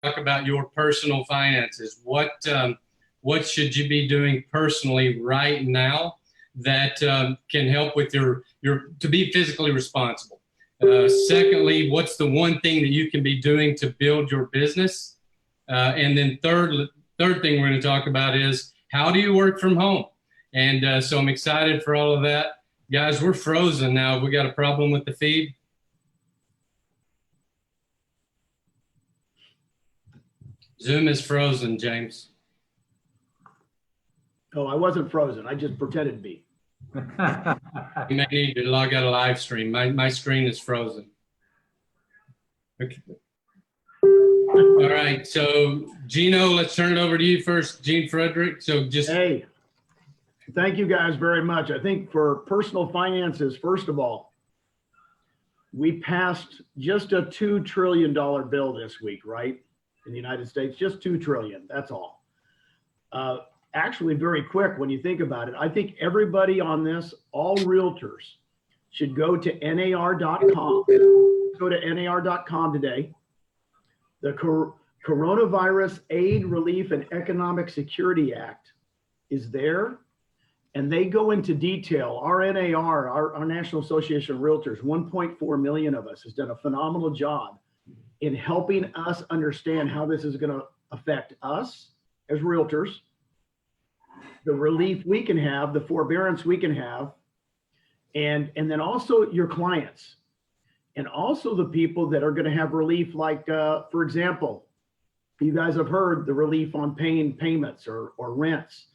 talk about your personal finances. What should you be doing personally right now that can help with your to be physically responsible? Secondly, what's the one thing that you can be doing to build your business? And then third thing we're going to talk about is how do you work from home? And so I'm excited for all of that. Guys, we're frozen now. We got a problem with the feed. Zoom is frozen, James. Oh, I wasn't frozen. I just pretended to be. You may need to log out of live stream. My screen is frozen. Okay. All right. So, Gino, let's turn it over to you first. Gene Frederick. So just. Hey, thank you guys very much. I think for personal finances, first of all, we passed just a $2 trillion bill this week, right? In the United States, just $2 trillion. That's all. Actually, very quick when you think about it, I think everybody on this, all realtors, should go to NAR.com. Go to NAR.com today. The Coronavirus Aid, Relief, and Economic Security Act is there. And they go into detail. Our NAR, our National Association of Realtors, 1.4 million of us, has done a phenomenal job in helping us understand how this is going to affect us as realtors, the relief we can have, the forbearance we can have, and then also your clients, and also the people that are going to have relief, like, for example, you guys have heard the relief on paying payments or rents.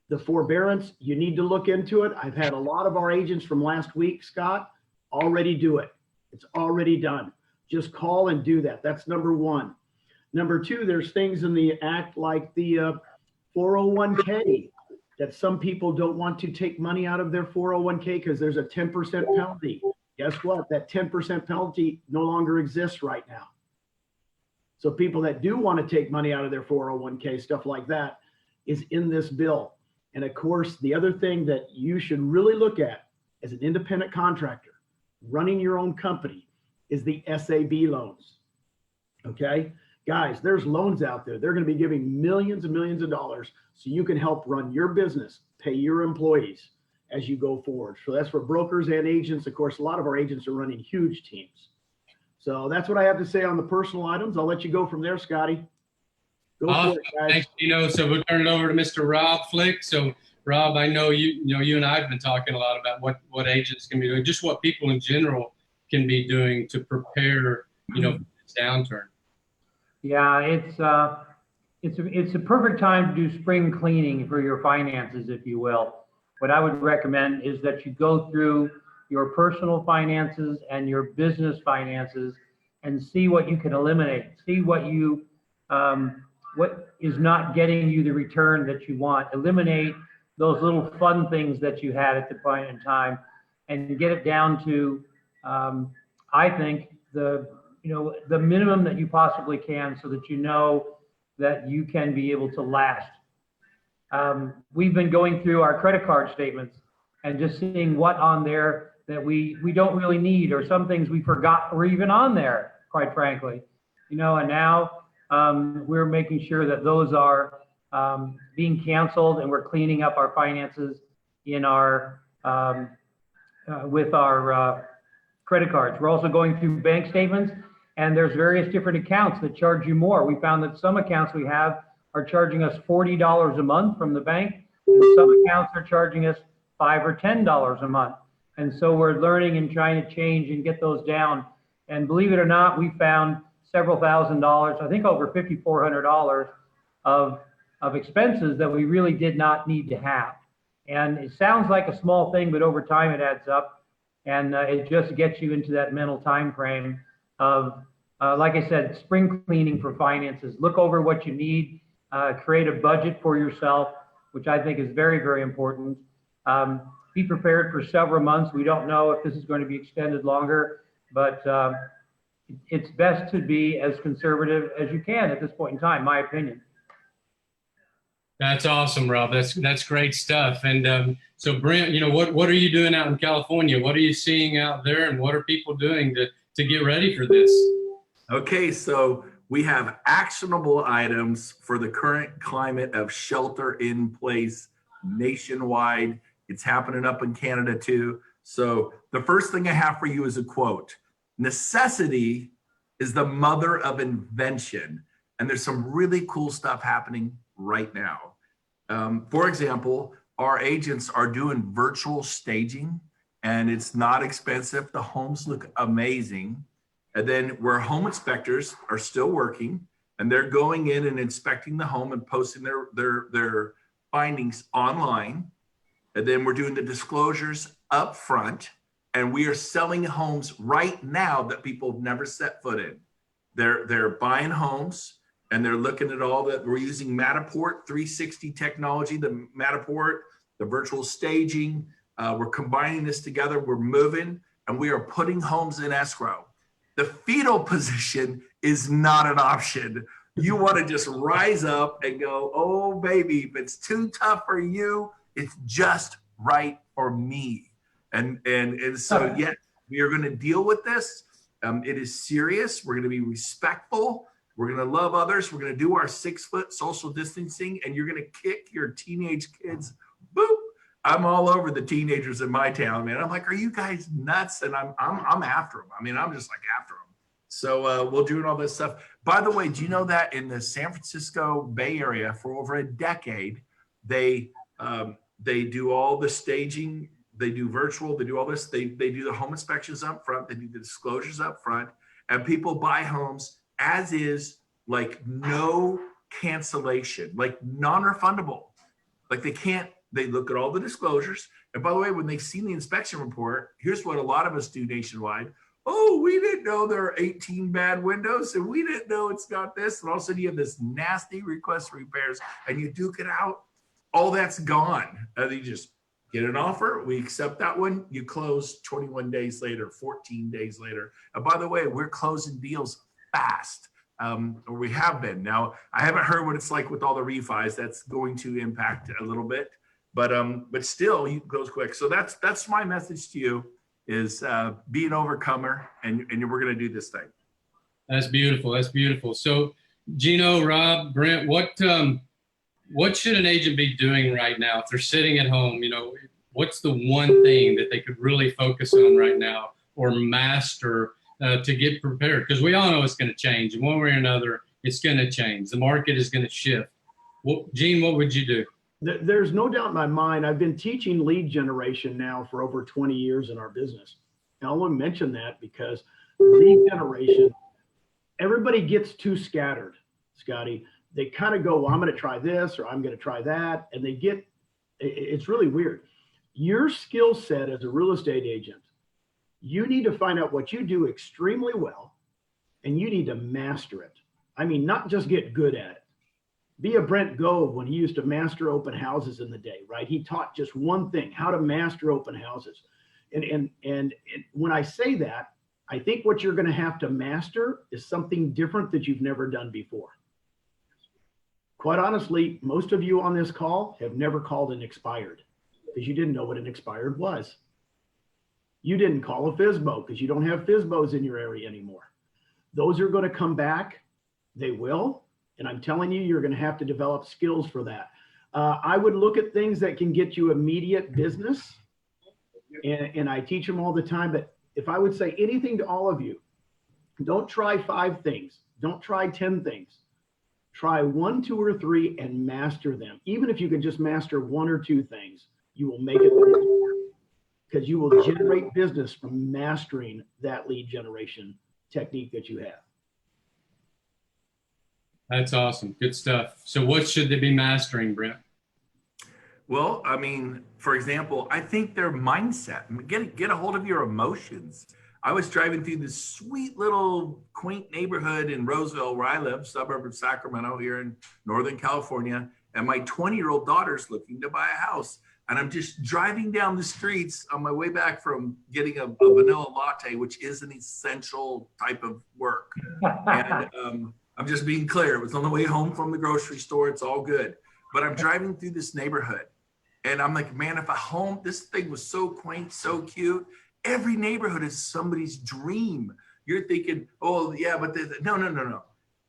The forbearance, you need to look into it. I've had a lot of our agents from last week, Scott, already do it. It's already done. Just call and do that. That's number one. Number two, there's things in the act like the 401k that some people don't want to take money out of their 401k because there's a 10% penalty. Guess what? That 10% penalty no longer exists right now. So people that do want to take money out of their 401k, stuff like that, is in this bill. And of course, the other thing that you should really look at as an independent contractor running your own company is the SAB loans. Okay, guys, there's loans out there. They're going to be giving millions and millions of dollars so you can help run your business, pay your employees as you go forward. So that's for brokers and agents. Of course, a lot of our agents are running huge teams. So that's what I have to say on the personal items. I'll let you go from there, Scotty. Go Awesome. for it, guys. Thanks, Gino. So we'll turn it over to Mr. Rob Flick. So Rob, I know you and I have been talking a lot about what agents can be doing, just what people in general can be doing to prepare, for this downturn. Yeah, it's a perfect time to do spring cleaning for your finances, if you will. What I would recommend is that you go through your personal finances and your business finances and see what you can eliminate. See what is not getting you the return that you want. Eliminate those little fun things that you had at the point in time, and get it down to, I think, the minimum that you possibly can, so that you know that you can be able to last. We've been going through our credit card statements and just seeing what on there that we don't really need, or some things we forgot were even on there, quite frankly. And now we're making sure that those are being canceled, and we're cleaning up our finances in our with our credit cards. We're also going through bank statements, and there's various different accounts that charge you more. We found that some accounts we have are charging us $40 a month from the bank, and some accounts are charging us $5 or $10 a month. And so we're learning and trying to change and get those down. And believe it or not, we found several $1,000s, I think over $5,400 of expenses that we really did not need to have. And it sounds like a small thing, but over time it adds up, and it just gets you into that mental time frame of, like I said, spring cleaning for finances. Look over what you need, create a budget for yourself, which I think is very, very important. Be prepared for several months. We don't know if this is going to be extended longer, but it's best to be as conservative as you can at this point in time, my opinion. That's awesome, Rob. That's great stuff. And so Brent, what are you doing out in California? What are you seeing out there, and what are people doing to get ready for this? Okay, so We have actionable items for the current climate of shelter in place nationwide. It's happening up in Canada too. So the first thing I have for you is a quote. Necessity is the mother of invention. And there's some really cool stuff happening right now. For example, our agents are doing virtual staging, and it's not expensive. The homes look amazing. And then where home inspectors are still working, and they're going in and inspecting the home and posting their findings online. And then we're doing the disclosures up front, and we are selling homes right now that people have never set foot in. They're buying homes, and they're looking at all that. We're using Matterport 360 technology, the Matterport, the virtual staging. We're combining this together. We're moving, and we are putting homes in escrow. The fetal position is not an option. You want to just rise up and go, oh, baby, if it's too tough for you, it's just right for me. And so, yes, we are going to deal with this. It is serious. We're going to be respectful. We're going to love others. We're going to do our 6-foot social distancing, and you're going to kick your teenage kids. Boop. I'm all over the teenagers in my town, man. I'm like, are you guys nuts? And I'm after them. I mean, I'm just like after them. So we're doing all this stuff. By the way, do you know that in the San Francisco Bay Area for over a decade, they do all the staging, they do virtual, they do all this. They do the home inspections up front, they do the disclosures up front, and people buy homes as is, like no cancellation, like non-refundable. Like they look at all the disclosures. And by the way, when they've seen the inspection report, here's what a lot of us do nationwide. Oh, we didn't know there are 18 bad windows, and we didn't know it's got this. And all of a sudden you have this nasty request for repairs, and you duke it out. All that's gone. And you just get an offer. We accept that one. You close 21 days later, 14 days later. And by the way, we're closing deals fast. Or we have been. Now, I haven't heard what it's like with all the refis. That's going to impact a little bit, but still, it goes quick. So that's my message to you: is be an overcomer, and we're going to do this thing. That's beautiful. That's beautiful. So, Gino, Rob, Brent, what should an agent be doing right now if they're sitting at home? You know, what's the one thing that they could really focus on right now or master to get prepared? Because we all know it's going to change. In one way or another, it's going to change. The market is going to shift. Gene, what would you do? There's no doubt in my mind. I've been teaching lead generation now for over 20 years in our business. And I want to mention that because lead generation, everybody gets too scattered, Scotty. They kind of go, well, I'm going to try this or I'm going to try that. And it's really weird. Your skill set as a real estate agent, you need to find out what you do extremely well, and you need to master it. I mean, not just get good at it. Be a Brent Gove when he used to master open houses in the day, right? He taught just one thing, how to master open houses. And when I say that, I think what you're going to have to master is something different that you've never done before. Quite honestly, most of you on this call have never called an expired because you didn't know what an expired was. You didn't call a FSBO because you don't have FSBOs in your area anymore. Those are going to come back. They will. And I'm telling you, you're going to have to develop skills for that. I would look at things that can get you immediate business. And I teach them all the time. But if I would say anything to all of you, don't try 5 things. Don't try 10 things. Try 1, 2, or 3 and master them. Even if you can just master 1 or 2 things, you will make it because you will generate business from mastering that lead generation technique that you have. That's awesome. Good stuff. So what should they be mastering, Brent? Well, I mean, for example, I think their mindset, get a hold of your emotions. I was driving through this sweet little quaint neighborhood in Roseville where I live, suburb of Sacramento here in Northern California. And my 20-year-old daughter's looking to buy a house. And I'm just driving down the streets on my way back from getting a vanilla latte, which is an essential type of work. And I'm just being clear. It was on the way home from the grocery store. It's all good. But I'm driving through this neighborhood. And I'm like, man, if a home, this thing was so quaint, so cute. Every neighborhood is somebody's dream. You're thinking, oh, yeah, but no.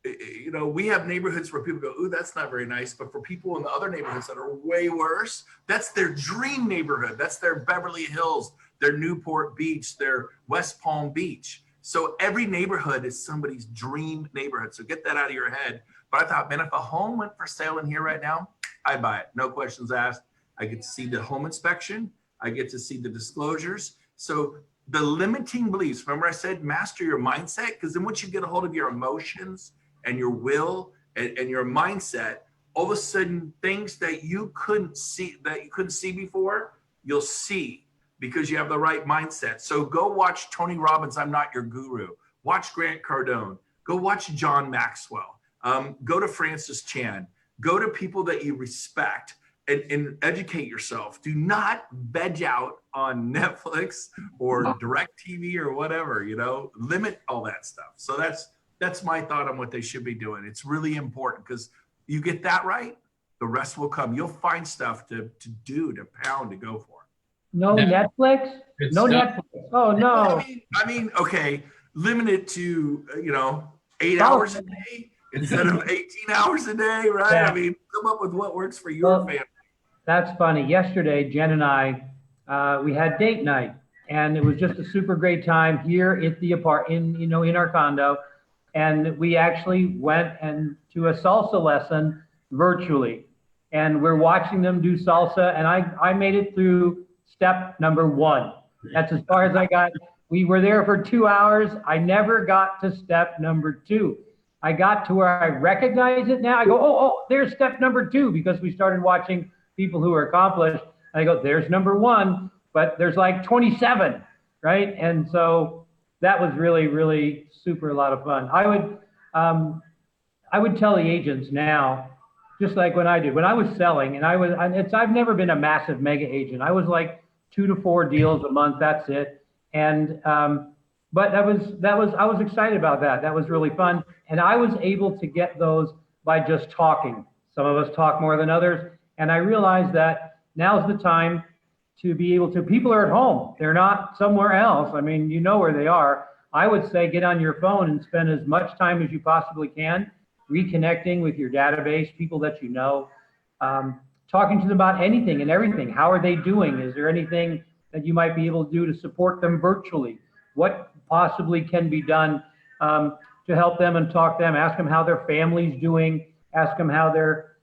you know, we have neighborhoods where people go, ooh, that's not very nice. But for people in the other neighborhoods that are way worse, that's their dream neighborhood. That's their Beverly Hills, their Newport Beach, their West Palm Beach. So every neighborhood is somebody's dream neighborhood. So get that out of your head. But I thought, man, if a home went for sale in here right now, I'd buy it. No questions asked. I get to see the home inspection. I get to see the disclosures. So the limiting beliefs, remember I said, master your mindset? Because then once you get a hold of your emotions and your will and your mindset, all of a sudden things that you couldn't see before, you'll see because you have the right mindset. So go watch Tony Robbins, I'm Not Your Guru. Watch Grant Cardone. Go watch John Maxwell. Go to Francis Chan. Go to people that you respect and educate yourself. Do not veg out on Netflix or DirecTV or whatever, you know, limit all that stuff. So that's my thought on what they should be doing. It's really important because you get that right, the rest will come. You'll find stuff to do, to pound, to go for. No Netflix? No Netflix. Oh, no. I mean, okay, limit it to, 8 hours a day instead of 18 hours a day, right? Yeah. I mean, come up with what works for your family. That's funny. Yesterday, Jen and I, we had date night, and it was just a super great time here at the in our condo. And we actually went to a salsa lesson virtually, and we're watching them do salsa. And I made it through step number 1. That's as far as I got. We were there for 2 hours. I never got to step number 2. I got to where I recognize it now. I go, oh, there's step number 2, because we started watching people who are accomplished. I go, there's number 1, but there's like 27, right? And so that was really, really super a lot of fun. I would tell the agents now, just like when I did, when I was selling, and I've never been a massive mega agent. I was like 2 to 4 deals a month. That's it. And, but I was excited about that. That was really fun. And I was able to get those by just talking. Some of us talk more than others. And I realized that now's the time to be able to, people are at home. They're not somewhere else. I mean, you know where they are. I would say get on your phone and spend as much time as you possibly can reconnecting with your database, people that you know, talking to them about anything and everything. How are they doing? Is there anything that you might be able to do to support them virtually? What possibly can be done to help them and talk to them? Ask them how their family's doing. Ask them how they're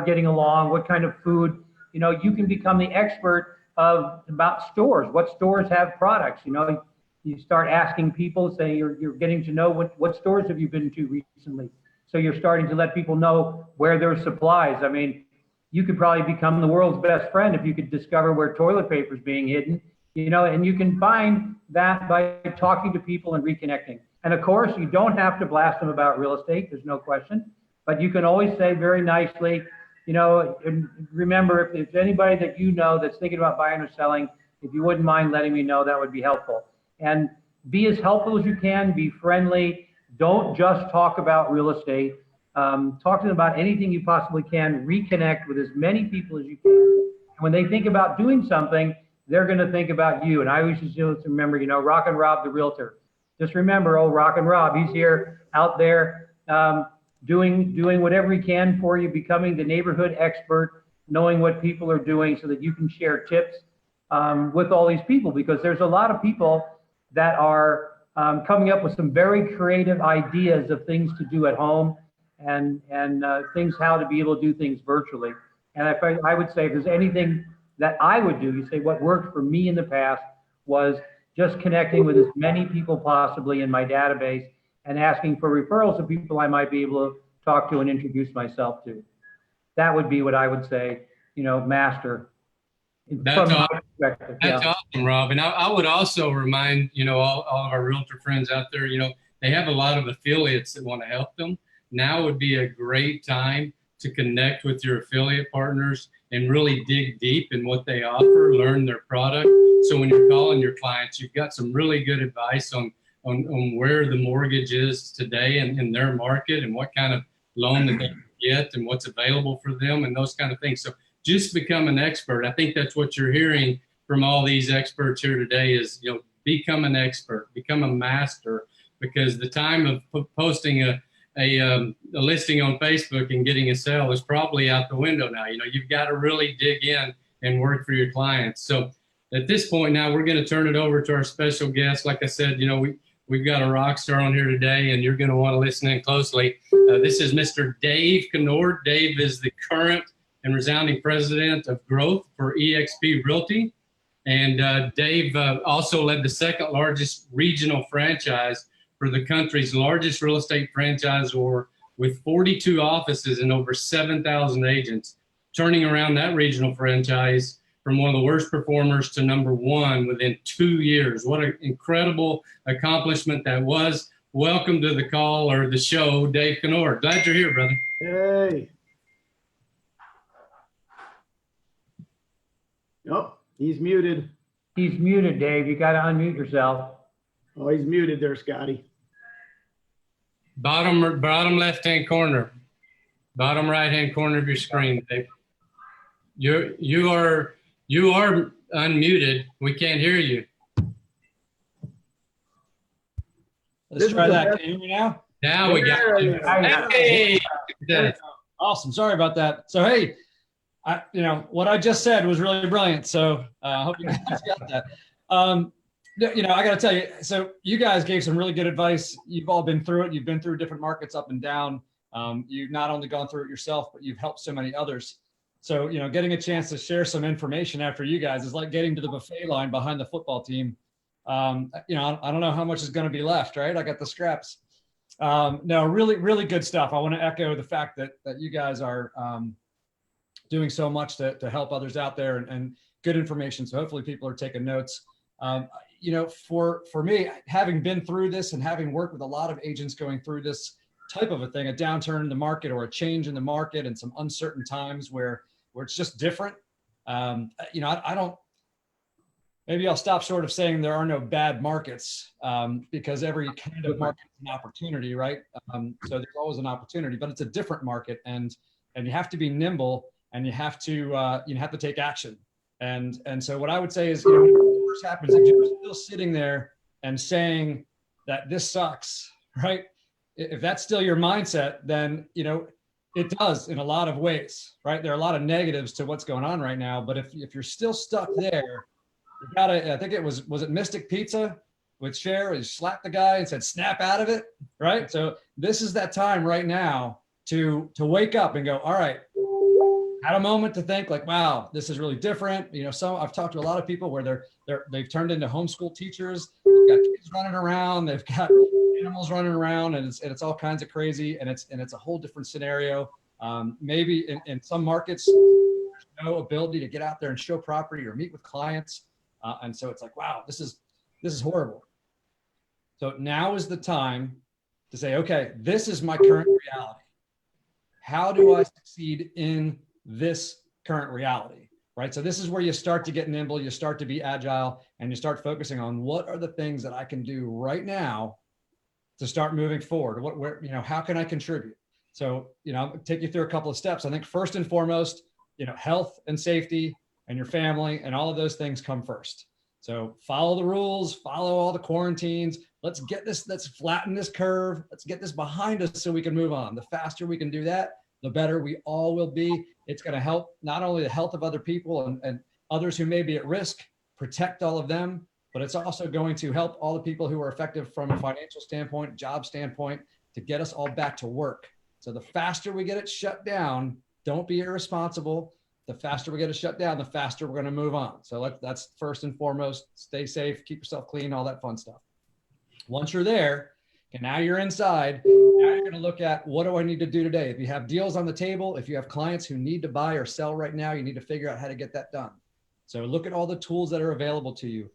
getting along, what kind of food. You can become the expert about stores. What stores have products? You start asking people, say you're getting to know what stores have you been to recently. So you're starting to let people know where there's supplies. I mean, you could probably become the world's best friend if you could discover where toilet paper is being hidden, and you can find that by talking to people and reconnecting. And of course, you don't have to blast them about real estate. There's no question, but you can always say very nicely, and remember, if there's anybody that you know that's thinking about buying or selling, if you wouldn't mind letting me know, that would be helpful. And be as helpful as you can, be friendly. Don't just talk about real estate. Talk to them about anything you possibly can. Reconnect with as many people as you can. And when they think about doing something, they're going to think about you. And I always just remember, Rock and Rob, the realtor. Just remember, old Rock and Rob, he's here out there doing whatever he can for you, becoming the neighborhood expert, knowing what people are doing so that you can share tips with all these people, because there's a lot of people that are coming up with some very creative ideas of things to do at home and things how to be able to do things virtually. And I would say if there's anything that I would do, you say what worked for me in the past was just connecting with as many people possibly in my database and asking for referrals of people I might be able to talk to and introduce myself to. That would be what I would say, master. That's awesome, Rob. And I would also remind, all of our realtor friends out there, they have a lot of affiliates that want to help them. Now would be a great time to connect with your affiliate partners and really dig deep in what they offer, learn their product. So when you're calling your clients, you've got some really good advice on where the mortgage is today in their market and what kind of loan that they can get and what's available for them and those kind of things. So just become an expert. I think that's what you're hearing from all these experts here today is, become an expert, become a master, because the time of posting a listing on Facebook and getting a sale is probably out the window now. You know, you've got to really dig in and work for your clients. So at this point now, we're going to turn it over to our special guest. Like I said, you know, we've got a rock star on here today, and you're going to want to listen in closely. This is Mr. Dave Conord. Dave is the current and resounding president of growth for eXp Realty. And Dave also led the second largest regional franchise for the country's largest real estate franchisor, with 42 offices and over 7,000 agents, turning around that regional franchise from one of the worst performers to #1 within 2 years. What an incredible accomplishment that was. Welcome to the call, or the show, Dave Conord. Glad you're here, brother. Hey. Oh, he's muted. He's muted, Dave. You got to unmute yourself. Oh, he's muted there, Scotty. Bottom left-hand corner, bottom right-hand corner of your screen, Dave. You are unmuted. We can't hear you. Let's try that. Can you hear me now? Now we got you. Hey! Awesome. Sorry about that. So, hey, what I just said was really brilliant. So I hope you guys got that. I got to tell you, so you guys gave some really good advice. You've all been through it. You've been through different markets up and down. You've not only gone through it yourself, but you've helped so many others. So, getting a chance to share some information after you guys is like getting to the buffet line behind the football team. I don't know how much is going to be left, right? I got the scraps. No, really, really good stuff. I want to echo the fact that you guys are doing so much to help others out there, and good information. So hopefully people are taking notes. For me, having been through this and having worked with a lot of agents going through this type of a thing, a downturn in the market or a change in the market and some uncertain times where it's just different. Maybe I'll stop short of saying there are no bad markets, because every kind of market is an opportunity, right? So there's always an opportunity, but it's a different market, and you have to be nimble, and you have to take action. And so what I would say is, when it first happens, if you're still sitting there and saying that this sucks, right? If that's still your mindset, then, it does in a lot of ways, right? There are a lot of negatives to what's going on right now, but if you're still stuck there, you gotta, I think it was it Mystic Pizza with Cher, he slapped the guy and said, snap out of it, right? So this is that time right now to wake up and go, all right, had a moment to think like, wow, this is really different. I've talked to a lot of people where they've turned into homeschool teachers. They've got kids running around, they've got animals running around, and it's all kinds of crazy, and it's a whole different scenario. Maybe in some markets, there's no ability to get out there and show property or meet with clients, and so it's like, wow, this is horrible. So now is the time to say, okay, this is my current reality. How do I succeed in this current reality, right? So this is where you start to get nimble, you start to be agile, and you start focusing on what are the things that I can do right now to start moving forward. How can I contribute? So, I'll take you through a couple of steps. I think first and foremost, health and safety and your family and all of those things come first. So follow the rules, follow all the quarantines. Let's flatten this curve. Let's get this behind us so we can move on. The faster we can do that, the better we all will be. It's going to help not only the health of other people and others who may be at risk, protect all of them, but it's also going to help all the people who are affected from a financial standpoint, job standpoint, to get us all back to work. So the faster we get it shut down, don't be irresponsible. The faster we get it shut down, the faster we're going to move on. So that's first and foremost. Stay safe, keep yourself clean, all that fun stuff. Once you're there, and now you're inside, now you're going to look at, what do I need to do today? If you have deals on the table, if you have clients who need to buy or sell right now, you need to figure out how to get that done. So look at all the tools that are available to you.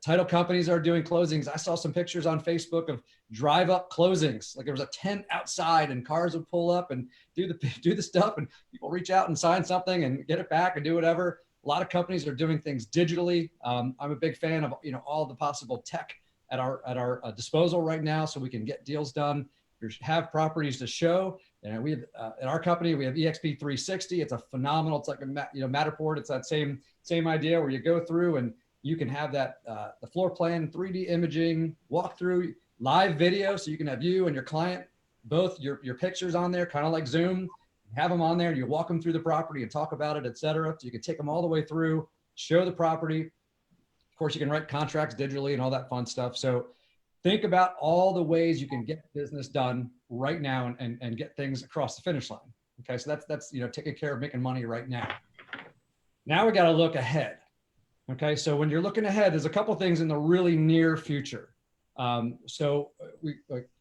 Title companies are doing closings. I saw some pictures on Facebook of drive up closings. Like there was a tent outside and cars would pull up and do the stuff, and people reach out and sign something and get it back and do whatever. A lot of companies are doing things digitally. I'm a big fan of, all the possible tech at our disposal right now, so we can get deals done. You have properties to show. And we have at our company, we have EXP 360. It's a phenomenal. It's like a Matterport. It's that same idea where you go through and you can have that the floor plan, 3D imaging, walk through, live video, so you can have you and your client both your pictures on there, kind of like Zoom, have them on there, and you walk them through the property and talk about it, et cetera. So you can take them all the way through, show the property. Of course, you can write contracts digitally and all that fun stuff. So think about all the ways you can get business done right now and get things across the finish line. Okay, so that's taking care of making money right now. Now we got to look ahead. Okay, so when you're looking ahead, there's a couple things in the really near future.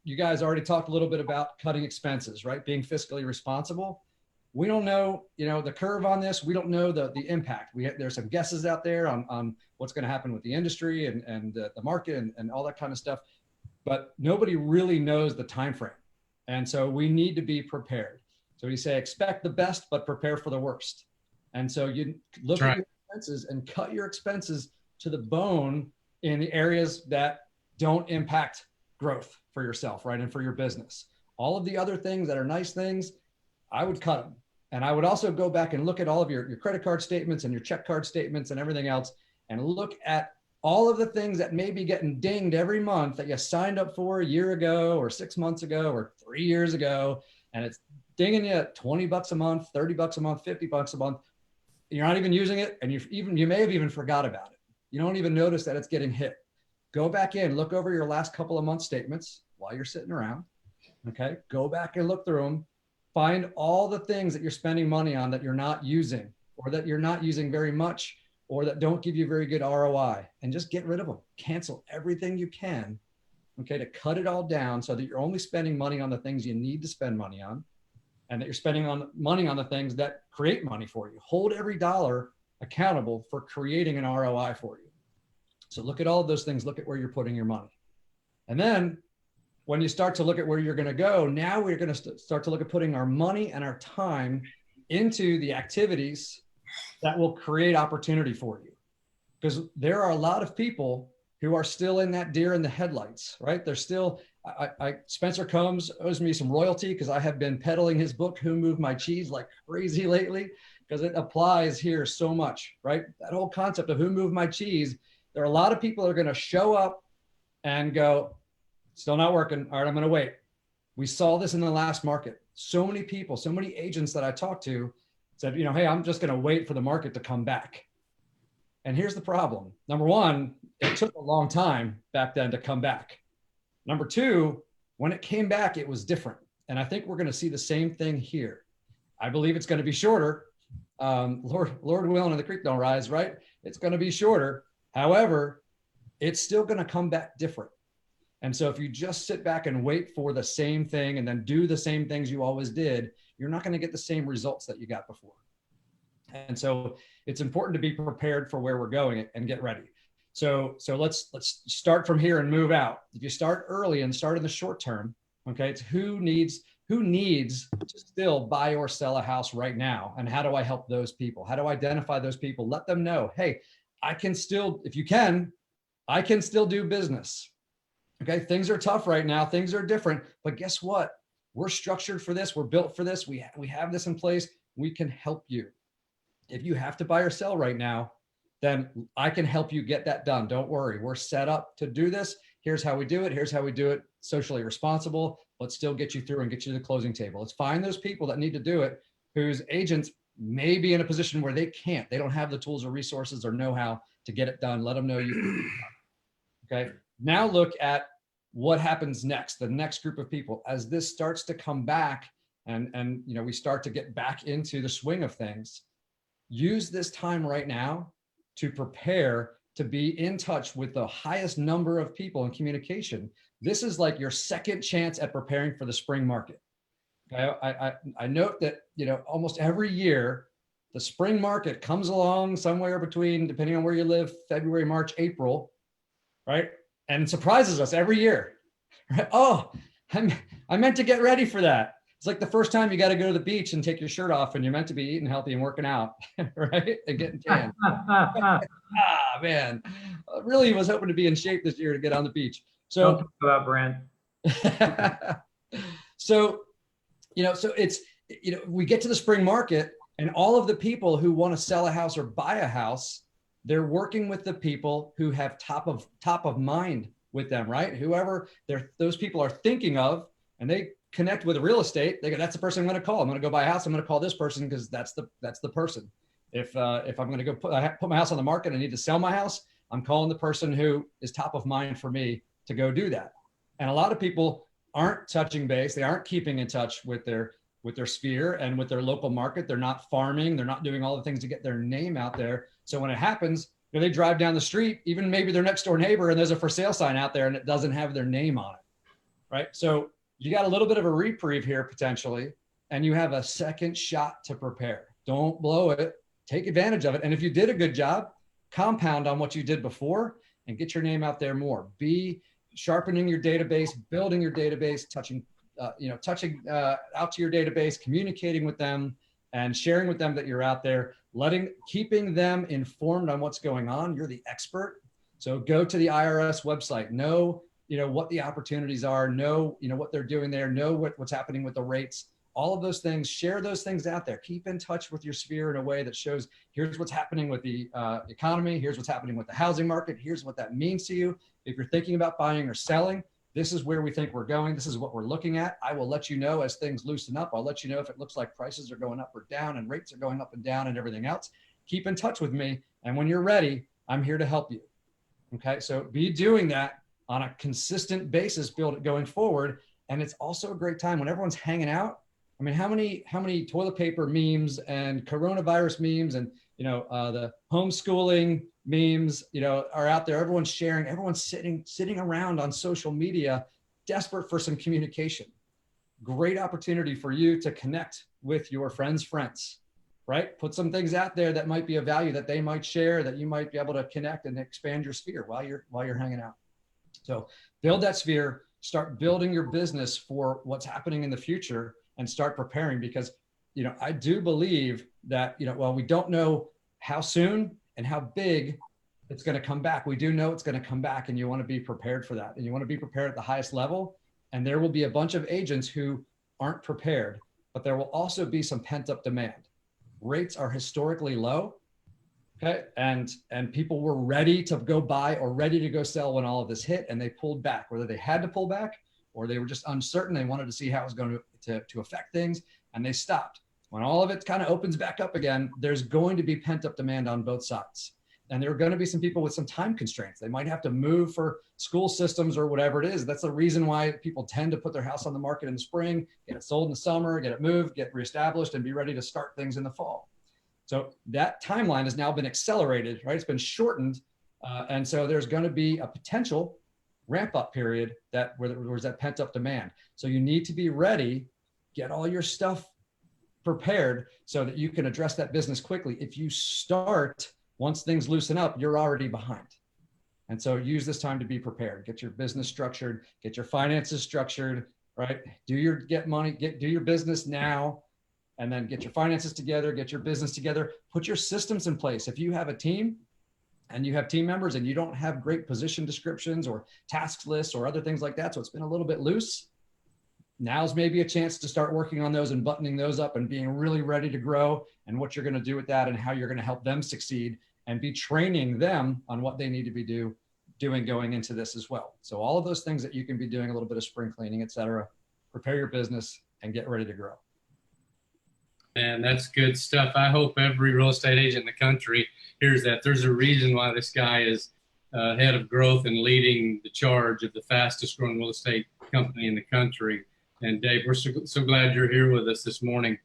You guys already talked a little bit about cutting expenses, right? Being fiscally responsible. We don't know, the curve on this. We don't know the impact. There's some guesses out there on what's going to happen with the industry and the market and all that kind of stuff, but nobody really knows the time frame. And so we need to be prepared. So we say, expect the best, but prepare for the worst. And so you look at your expenses and cut your expenses to the bone in the areas that don't impact growth for yourself, right? And for your business. All of the other things that are nice things, I would cut them. And I would also go back and look at all of your credit card statements and your check card statements and everything else, and look at all of the things that may be getting dinged every month that you signed up for a year ago or 6 months ago or 3 years ago. And it's dinging you $20 a month, $30 a month, $50 a month. You're not even using it. And you may have even forgot about it. You don't even notice that it's getting hit. Go back in, look over your last couple of months statements while you're sitting around. Okay. Go back and look through them. Find all the things that you're spending money on that you're not using, or that you're not using very much, or that don't give you very good ROI, and just get rid of them. Cancel everything you can, okay, to cut it all down so that you're only spending money on the things you need to spend money on, and that you're spending money on the things that create money for you. Hold every dollar accountable for creating an ROI for you. So look at all of those things, look at where you're putting your money. And then when you start to look at where you're going to go, now we're going to start to look at putting our money and our time into the activities that will create opportunity for you. Because there are a lot of people who are still in that deer in the headlights, right? They're still, Spencer Combs owes me some royalty because I have been peddling his book, Who Moved My Cheese, like crazy lately, because it applies here so much, right? That whole concept of who moved my cheese. There are a lot of people that are going to show up and go, still not working. All right, I'm going to wait. We saw this in the last market. So many people, so many agents that I talked to said, hey, I'm just going to wait for the market to come back. And here's the problem. Number one, it took a long time back then to come back. Number two, when it came back, it was different. And I think we're going to see the same thing here. I believe it's going to be shorter. Lord willing and the creek don't rise, right? It's going to be shorter. However, it's still going to come back different. And so if you just sit back and wait for the same thing and then do the same things you always did, you're not going to get the same results that you got before. And so it's important to be prepared for where we're going and get ready. So let's start from here and move out. If you start early and start in the short term, okay, it's who needs to still buy or sell a house right now, and how do I help those people? How do I identify those people? Let them know, hey, I can still, if you can, I can still do business. Okay, things are tough right now. Things are different, but guess what? We're structured for this. We're built for this. We have this in place. We can help you. If you have to buy or sell right now, then I can help you get that done. Don't worry. We're set up to do this. Here's how we do it. Here's how we do it socially responsible. Let's still get you through and get you to the closing table. Let's find those people that need to do it, whose agents may be in a position where they can't. They don't have the tools or resources or know-how to get it done. Let them know you can. Okay. Now look at what happens next, the next group of people. As this starts to come back and we start to get back into the swing of things, use this time right now to prepare to be in touch with the highest number of people in communication. This is like your second chance at preparing for the spring market. Okay? I note that, almost every year, the spring market comes along somewhere between, depending on where you live, February, March, April, right? And surprises us every year. Right? Oh, I meant to get ready for that. It's like the first time you got to go to the beach and take your shirt off and you're meant to be eating healthy and working out, right? And getting tan. Man, I really was hoping to be in shape this year to get on the beach. So, don't talk about Brent. so it's, we get to the spring market and all of the people who want to sell a house or buy a house, they're working with the people who have top of mind with them, right? Whoever those people are thinking of, and they connect with real estate, they go, that's the person I'm going to call. I'm going to go buy a house. I'm going to call this person because that's the person. If I'm going to go put my house on the market, I need to sell my house, I'm calling the person who is top of mind for me to go do that. And a lot of people aren't touching base. They aren't keeping in touch with their sphere and with their local market. They're not farming. They're not doing all the things to get their name out there. So when it happens, they drive down the street, even maybe their next door neighbor, and there's a for sale sign out there and it doesn't have their name on it, right? So you got a little bit of a reprieve here potentially, and you have a second shot to prepare. Don't blow it. Take advantage of it. And if you did a good job, compound on what you did before and get your name out there more. Be sharpening your database, building your database, touching out to your database, communicating with them and sharing with them that you're out there, keeping them informed on what's going on. You're the expert. So go to the IRS website, know what the opportunities are, know what they're doing there, know what's happening with the rates, all of those things, share those things out there. Keep in touch with your sphere in a way that shows, here's what's happening with the economy, here's what's happening with the housing market, here's what that means to you. If you're thinking about buying or selling, this is where we think we're going. This is what we're looking at. I will let you know as things loosen up. I'll let you know if it looks like prices are going up or down and rates are going up and down and everything else. Keep in touch with me. And when you're ready, I'm here to help you. Okay. So be doing that on a consistent basis, build it going forward. And it's also a great time when everyone's hanging out. I mean, how many toilet paper memes and coronavirus memes and, the homeschooling memes, are out there. Everyone's sharing, everyone's sitting around on social media, desperate for some communication. Great opportunity for you to connect with your friends' friends, right? Put some things out there that might be of value that they might share, that you might be able to connect and expand your sphere while you're hanging out. So build that sphere, start building your business for what's happening in the future and start preparing because, I do believe that, while we don't know how soon and how big it's going to come back, we do know it's going to come back, and you want to be prepared for that. And you want to be prepared at the highest level. And there will be a bunch of agents who aren't prepared, but there will also be some pent up demand. Rates are historically low. Okay. And people were ready to go buy or ready to go sell when all of this hit, and they pulled back, whether they had to pull back or they were just uncertain. They wanted to see how it was going to affect things, and they stopped. When all of it kind of opens back up again, there's going to be pent up demand on both sides. And there are going to be some people with some time constraints. They might have to move for school systems or whatever it is. That's the reason why people tend to put their house on the market in the spring, get it sold in the summer, get it moved, get reestablished, and be ready to start things in the fall. So that timeline has now been accelerated, right? It's been shortened. And so there's going to be a potential ramp up period where there's that pent up demand. So you need to be ready, get all your stuff prepared so that you can address that business quickly. If you start, once things loosen up, you're already behind. And so use this time to be prepared, get your business structured, get your finances structured, right? Do your business now, and then get your finances together, get your business together, put your systems in place. If you have a team and you have team members and you don't have great position descriptions or task lists or other things like that, so it's been a little bit loose, now's maybe a chance to start working on those and buttoning those up and being really ready to grow and what you're going to do with that and how you're going to help them succeed and be training them on what they need to be doing going into this as well. So all of those things that you can be doing, a little bit of spring cleaning, et cetera, prepare your business and get ready to grow. Man, that's good stuff. I hope every real estate agent in the country hears that. There's a reason why this guy is head of growth and leading the charge of the fastest growing real estate company in the country. And Dave, we're so glad you're here with us this morning.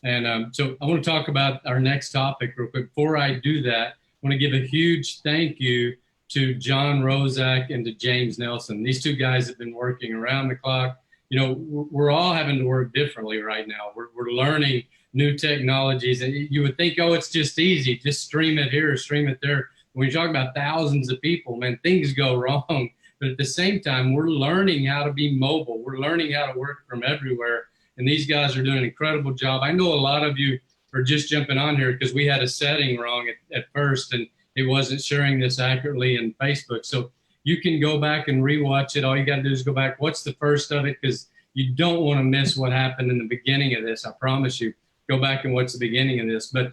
And so I want to talk about our next topic real quick. Before I do that, I want to give a huge thank you to John Rozak and to James Nelson. These two guys have been working around the clock. We're all having to work differently right now. We're learning new technologies, and you would think, oh, it's just easy. Just stream it here, stream it there. When you talk about thousands of people, man, things go wrong. But at the same time, we're learning how to be mobile. We're learning how to work from everywhere. And these guys are doing an incredible job. I know a lot of you are just jumping on here because we had a setting wrong at first, and it wasn't sharing this accurately in Facebook. So you can go back and rewatch it. All you got to do is go back, watch the first of it, because you don't want to miss what happened in the beginning of this. I promise you. Go back and watch the beginning of this. But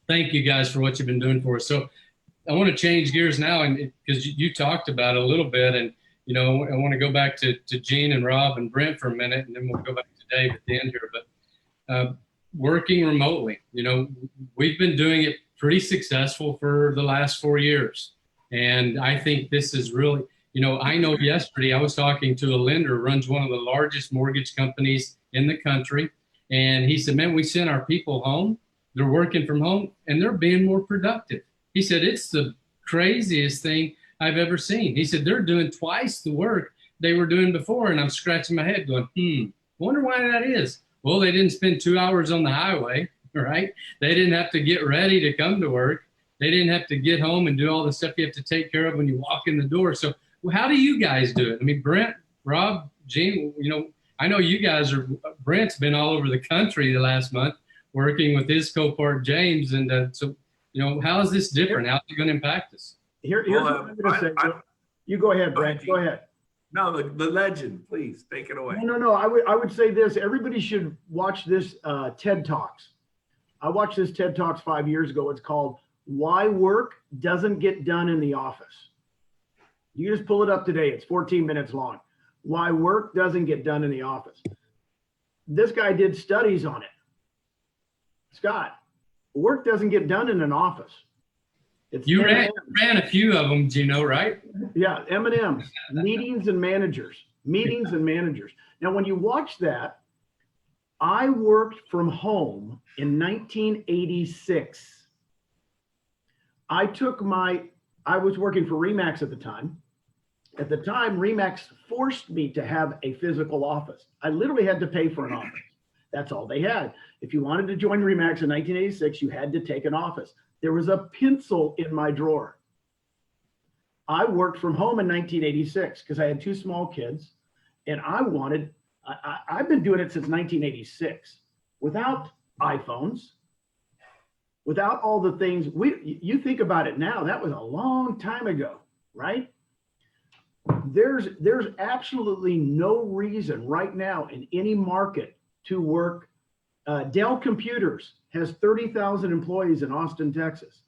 thank you guys for what you've been doing for us. So I want to change gears now, and because you talked about it a little bit, and you know, I want to go back to Gene and Rob and Brent for a minute, and then we'll go back to Dave at the end here. But working remotely, you know, we've been doing it pretty successful for the last 4 years. And I think this is really, you know, I know yesterday I was talking to a lender who runs one of the largest mortgage companies in the country. And he said, man, we send our people home. They're working from home and they're being more productive. He said, it's the craziest thing I've ever seen. He said, they're doing twice the work they were doing before. And I'm scratching my head going, wonder why that is. Well, they didn't spend 2 hours on the highway, right? They didn't have to get ready to come to work. They didn't have to get home and do all the stuff you have to take care of when you walk in the door. So how do you guys do it? I mean, Brent, Rob, Gene, you know, I know you guys are, Brent's been all over the country the last month working with his co-part James. And so, you know, how is this different? How's it going to impact us? Here's what I'm going to say. You go ahead, Brent. Go ahead. No, the legend, please take it away. No. I would say this. Everybody should watch this TED Talks. I watched this TED Talks 5 years ago. It's called Why Work Doesn't Get Done in the Office. You just pull it up today. It's 14 minutes long. Why work doesn't get done in the office. This guy did studies on it. Scott, work doesn't get done in an office. You ran a few of them, you know, right? Yeah, M&M, meetings and managers. Now, when you watch that, I worked from home in 1986. I was working for Remax at the time. At the time, Remax forced me to have a physical office. I literally had to pay for an office. That's all they had. If you wanted to join Remax in 1986, you had to take an office. There was a pencil in my drawer. I worked from home in 1986 because I had 2 small kids, and I've been doing it since 1986 without iPhones, without all the things. You think about it now, that was a long time ago, right? There's absolutely no reason right now in any market to work. Dell Computers has 30,000 employees in Austin, Texas.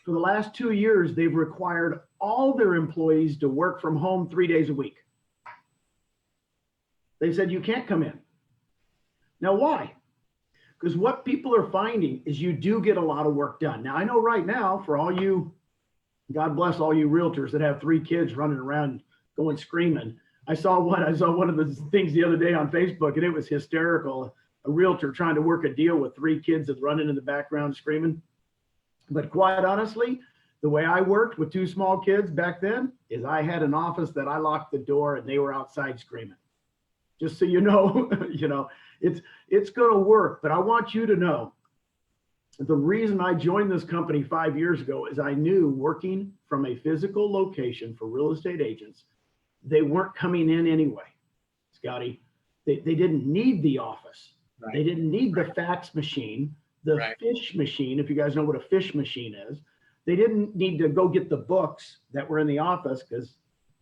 For the last 2 years, they've required all their employees to work from home 3 days a week. They said, you can't come in. Now, why? Because what people are finding is you do get a lot of work done. Now, I know right now, for all you, God bless all you realtors that have 3 kids running around going screaming. I saw one of the things the other day on Facebook, and it was hysterical. A realtor trying to work a deal with 3 kids that's running in the background screaming. But quite honestly, the way I worked with 2 small kids back then is I had an office that I locked the door and they were outside screaming. Just so you know, it's going to work. But I want you to know the reason I joined this company 5 years ago is I knew working from a physical location for real estate agents, they weren't coming in anyway, Scotty. They didn't need the office. Right. They didn't need the fax machine, the fish machine, if you guys know what a fish machine is. They didn't need to go get the books that were in the office because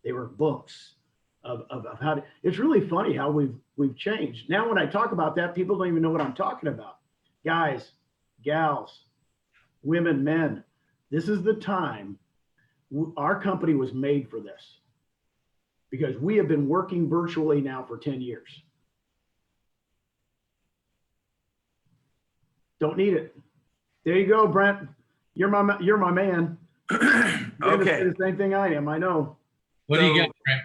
they were books of how to. It's really funny how we've changed. Now, when I talk about that, people don't even know what I'm talking about. Guys, gals, women, men, this is the time. Our company was made for this because we have been working virtually now for 10 years. Don't need it. There you go, Brent. You're my man. Okay. The same thing I am. I know. What do you got, Brent?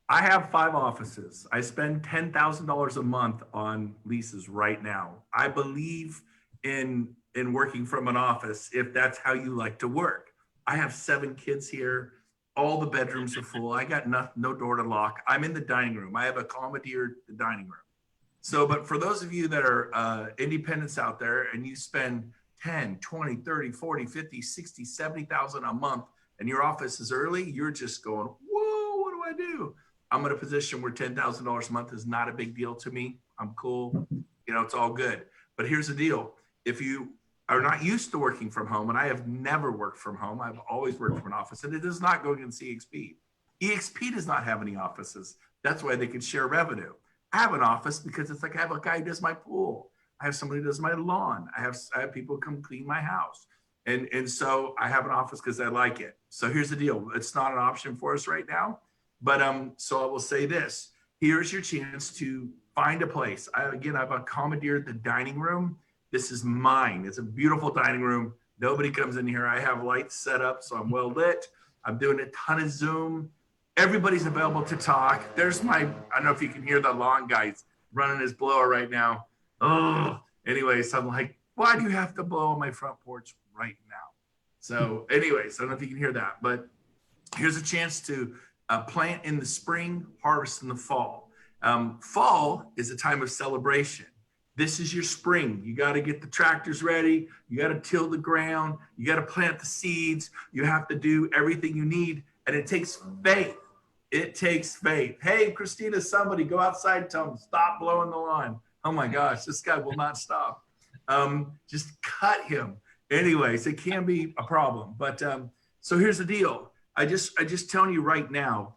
I have 5 offices. I spend $10,000 a month on leases right now. I believe in working from an office if that's how you like to work. I have 7 kids here. All the bedrooms are full. I got no door to lock. I'm in the dining room. I have a commandeered dining room. So, but for those of you that are independents out there and you spend 10, 20, 30, 40, 50, 60, 70,000 a month and your office is early, you're just going, whoa, what do I do? I'm in a position where $10,000 a month is not a big deal to me. I'm cool. You know, it's all good. But here's the deal. If you are not used to working from home, and I have never worked from home, I've always worked from an office, and it does not go against EXP. EXP does not have any offices. That's why they can share revenue. I have an office because it's like I have a guy who does my pool. I have somebody who does my lawn. I have people come clean my house. And so I have an office because I like it. So here's the deal. It's not an option for us right now. But so I will say this, here's your chance to find a place. I've commandeered the dining room. This is mine. It's a beautiful dining room. Nobody comes in here. I have lights set up, so I'm well lit. I'm doing a ton of Zoom. Everybody's available to talk. There's I don't know if you can hear the lawn guys running his blower right now. Oh, anyways, I'm like, why do you have to blow on my front porch right now? So anyways, I don't know if you can hear that, but here's a chance to plant in the spring, harvest in the fall. Fall is a time of celebration. This is your spring. You got to get the tractors ready. You got to till the ground. You got to plant the seeds. You have to do everything you need. And it takes faith. It takes faith. Hey, Christina, somebody go outside and tell them, stop blowing the lawn. Oh my gosh, this guy will not stop. Just cut him. Anyways, it can be a problem. But so here's the deal. I just telling you right now,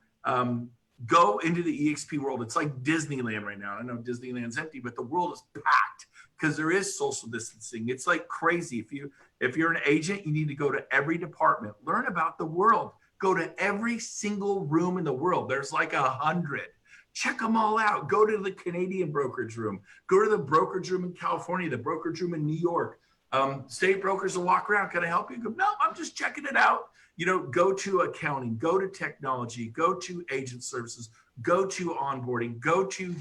go into the EXP world. It's like Disneyland right now. I know Disneyland's empty, but the world is packed because there is social distancing. It's like crazy. If you're an agent, you need to go to every department, learn about the world, go to every single room in the world. There's like 100. Check them all out. Go to the Canadian brokerage room. Go to the brokerage room in California, the brokerage room in New York. State brokers will walk around. Can I help you? Go, no, I'm just checking it out. You know, go to accounting, go to technology, go to agent services, go to onboarding, go to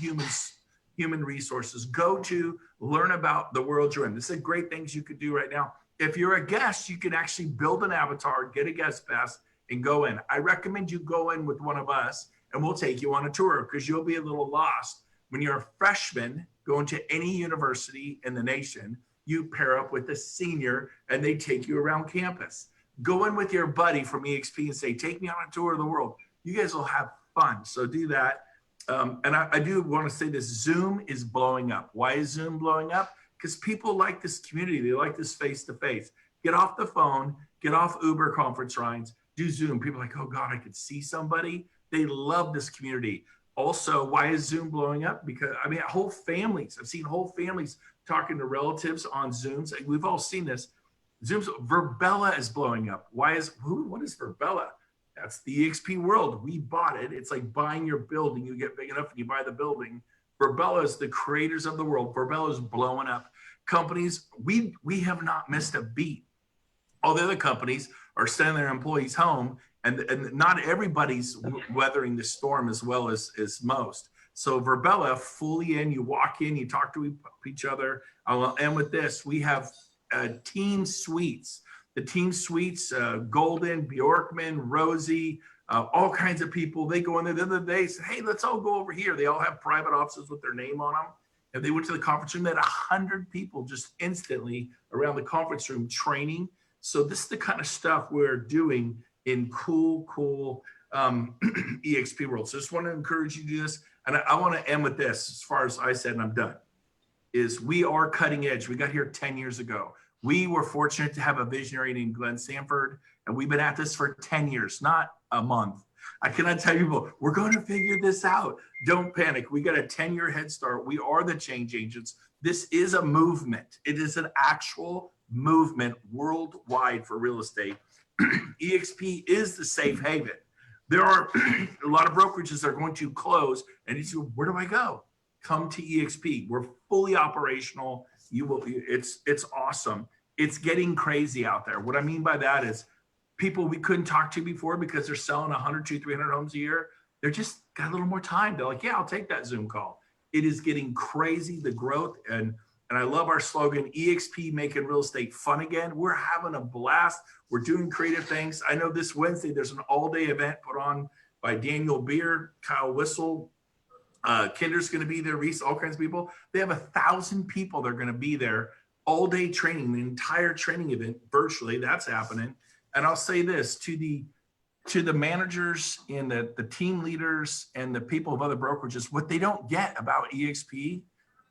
human resources, go to learn about the world you're in. This is great things you could do right now. If you're a guest, you can actually build an avatar, get a guest pass, and go in. I recommend you go in with one of us, and we'll take you on a tour because you'll be a little lost. When you're a freshman going to any university in the nation, you pair up with a senior, and they take you around campus. Go in with your buddy from EXP and say, take me on a tour of the world. You guys will have fun. So do that. And I do want to say this, Zoom is blowing up. Why is Zoom blowing up? Because people like this community. They like this face-to-face. Get off the phone, get off Uber conference lines, do Zoom. People are like, oh God, I could see somebody. They love this community. Also, why is Zoom blowing up? Because I mean, whole families, I've seen whole families talking to relatives on Zooms. We've all seen this. Zoom's Verbella is blowing up. What is Verbella? That's the EXP world. We bought it. It's like buying your building. You get big enough and you buy the building. Verbella is the creators of the world. Verbella is blowing up. Companies, we have not missed a beat. All the other companies are sending their employees home, and not everybody's weathering the storm as well as most. So Verbella, fully in, you walk in, you talk to each other. I'll end with this. We have team suites. The team suites, Golden, Bjorkman, Rosie, all kinds of people. They go in there the other day, say, hey, let's all go over here. They all have private offices with their name on them. And they went to the conference room, they had 100 people just instantly around the conference room training. So this is the kind of stuff we're doing in cool EXP world. So just want to encourage you to do this. And I want to end with this, as far as I said, and I'm done, is we are cutting edge. We got here 10 years ago. We were fortunate to have a visionary named Glenn Sanford, and we've been at this for 10 years, not a month. I cannot tell people, we're going to figure this out. Don't panic. We got a 10-year head start. We are the change agents. This is a movement. It is an actual movement worldwide for real estate. EXP is the safe haven. There are a lot of brokerages that are going to close, and you say, where do I go? Come to EXP. We're fully operational. It's awesome. It's getting crazy out there. What I mean by that is people we couldn't talk to before because they're selling 100, 200, 300 homes a year. They're just got a little more time. They're like, yeah, I'll take that Zoom call. It is getting crazy, the growth. And I love our slogan, EXP making real estate fun again. We're having a blast. We're doing creative things. I know this Wednesday, there's an all-day event put on by Daniel Beer, Kyle Whistle, Kinder's going to be there, Reese, all kinds of people. They have 1,000 people that are going to be there all day training, the entire training event virtually. That's happening. And I'll say this to the managers and the team leaders and the people of other brokerages, what they don't get about EXP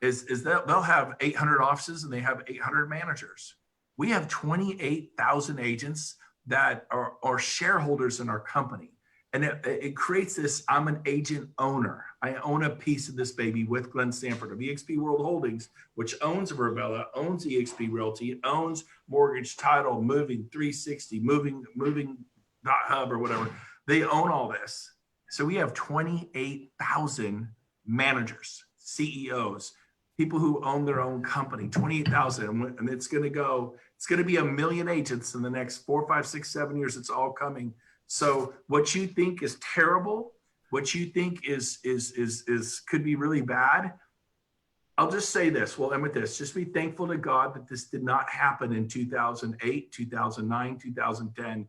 is that they'll have 800 offices and they have 800 managers. We have 28,000 agents that are shareholders in our company. And it creates this, I'm an agent owner. I own a piece of this baby with Glenn Sanford of EXP World Holdings, which owns Verbella, owns EXP Realty, owns Mortgage, Title, Moving 360, Moving.hub or whatever. They own all this. So we have 28,000 managers, CEOs, people who own their own company, 28,000. And it's going to be 1 million agents in the next 4, 5, 6, 7 years. It's all coming. So what you think is terrible, what you think is could be really bad, I'll just say this. We'll end with this. Just be thankful to God that this did not happen in 2008, 2009, 2010.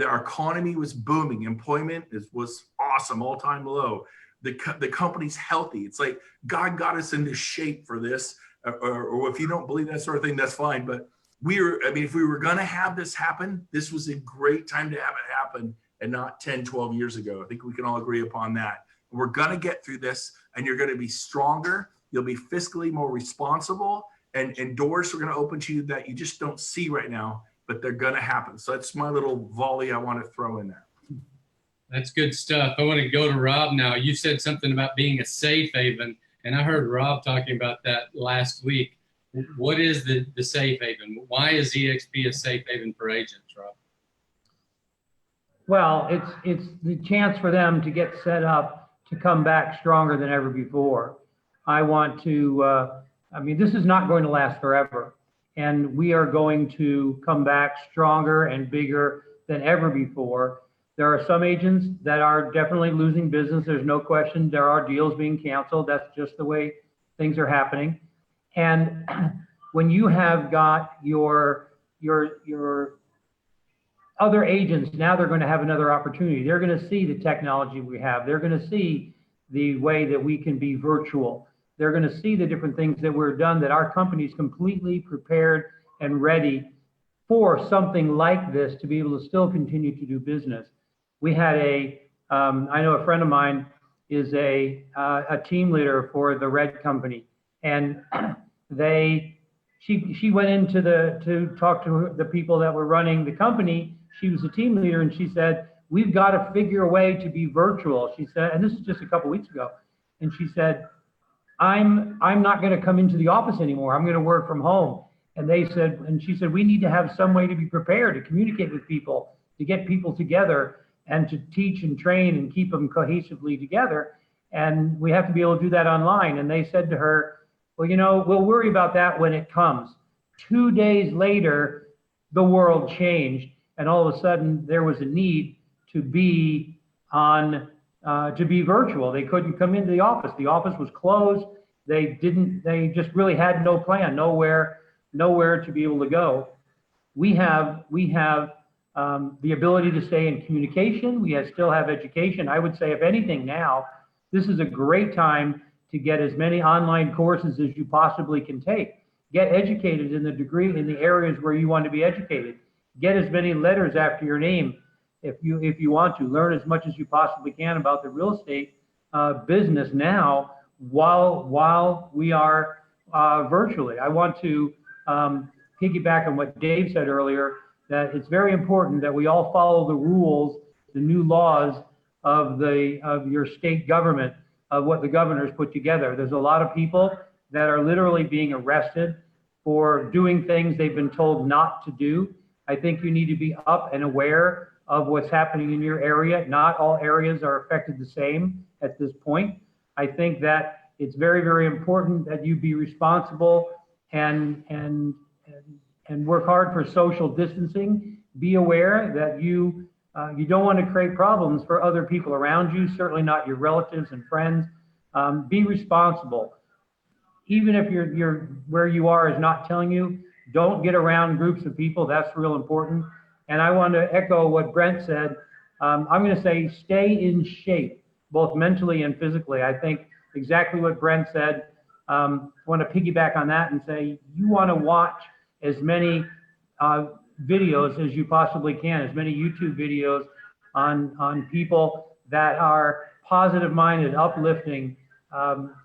Our economy was booming. Employment was awesome, all-time low. The company's healthy. It's like God got us into shape for this. Or if you don't believe that sort of thing, that's fine. But if we were going to have this happen, this was a great time to have it happen, and not 10, 12 years ago. I think we can all agree upon that. We're going to get through this, and you're going to be stronger. You'll be fiscally more responsible, and doors are going to open to you that you just don't see right now, but they're going to happen. So that's my little volley I want to throw in there. That's good stuff. I want to go to Rob now. You said something about being a safe haven, and I heard Rob talking about that last week. What is the safe haven? Why is EXP a safe haven for agents, Rob? Well, it's the chance for them to get set up to come back stronger than ever before. I want to, this is not going to last forever. And we are going to come back stronger and bigger than ever before. There are some agents that are definitely losing business. There's no question. There are deals being canceled. That's just the way things are happening. And when you have got your other agents, now they're going to have another opportunity. They're going to see the technology we have. They're going to see the way that we can be virtual. They're going to see the different things that we're done, that our company's completely prepared and ready for something like this to be able to still continue to do business. We had I know a friend of mine is a team leader for the Red Company, and she went into to talk to the people that were running the company. She was a team leader, and she said, "We've got to figure a way to be virtual." She said, and this is just a couple weeks ago, and she said, I'm not going to come into the office anymore. I'm going to work from home. And she said, we need to have some way to be prepared to communicate with people, to get people together and to teach and train and keep them cohesively together. And we have to be able to do that online. And they said to her, well, we'll worry about that when it comes. 2 days later, the world changed. And all of a sudden there was a need to be virtual. They couldn't come into the office. The office was closed. They just really had no plan, nowhere to be able to go. We have the ability to stay in communication. We still have education. I would say, if anything now, this is a great time to get as many online courses as you possibly can take. Get educated in the areas where you want to be educated. Get as many letters after your name if you want to. Learn as much as you possibly can about the real estate business now while we are virtually. I want to piggyback on what Dave said earlier, that it's very important that we all follow the rules, the new laws of your state government, of what the governor's put together. There's a lot of people that are literally being arrested for doing things they've been told not to do. I think you need to be up and aware of what's happening in your area. Not all areas are affected the same at this point. I think that it's very, very important that you be responsible and work hard for social distancing. Be aware that you don't want to create problems for other people around you, certainly not your relatives and friends. Be responsible. Even if you're where you are is not telling you, don't get around groups of people. That's real important. And I want to echo what Brent said. I'm going to say stay in shape, both mentally and physically. I think exactly what Brent said. I want to piggyback on that and say you want to watch as many videos as you possibly can, as many YouTube videos on people that are positive-minded, uplifting,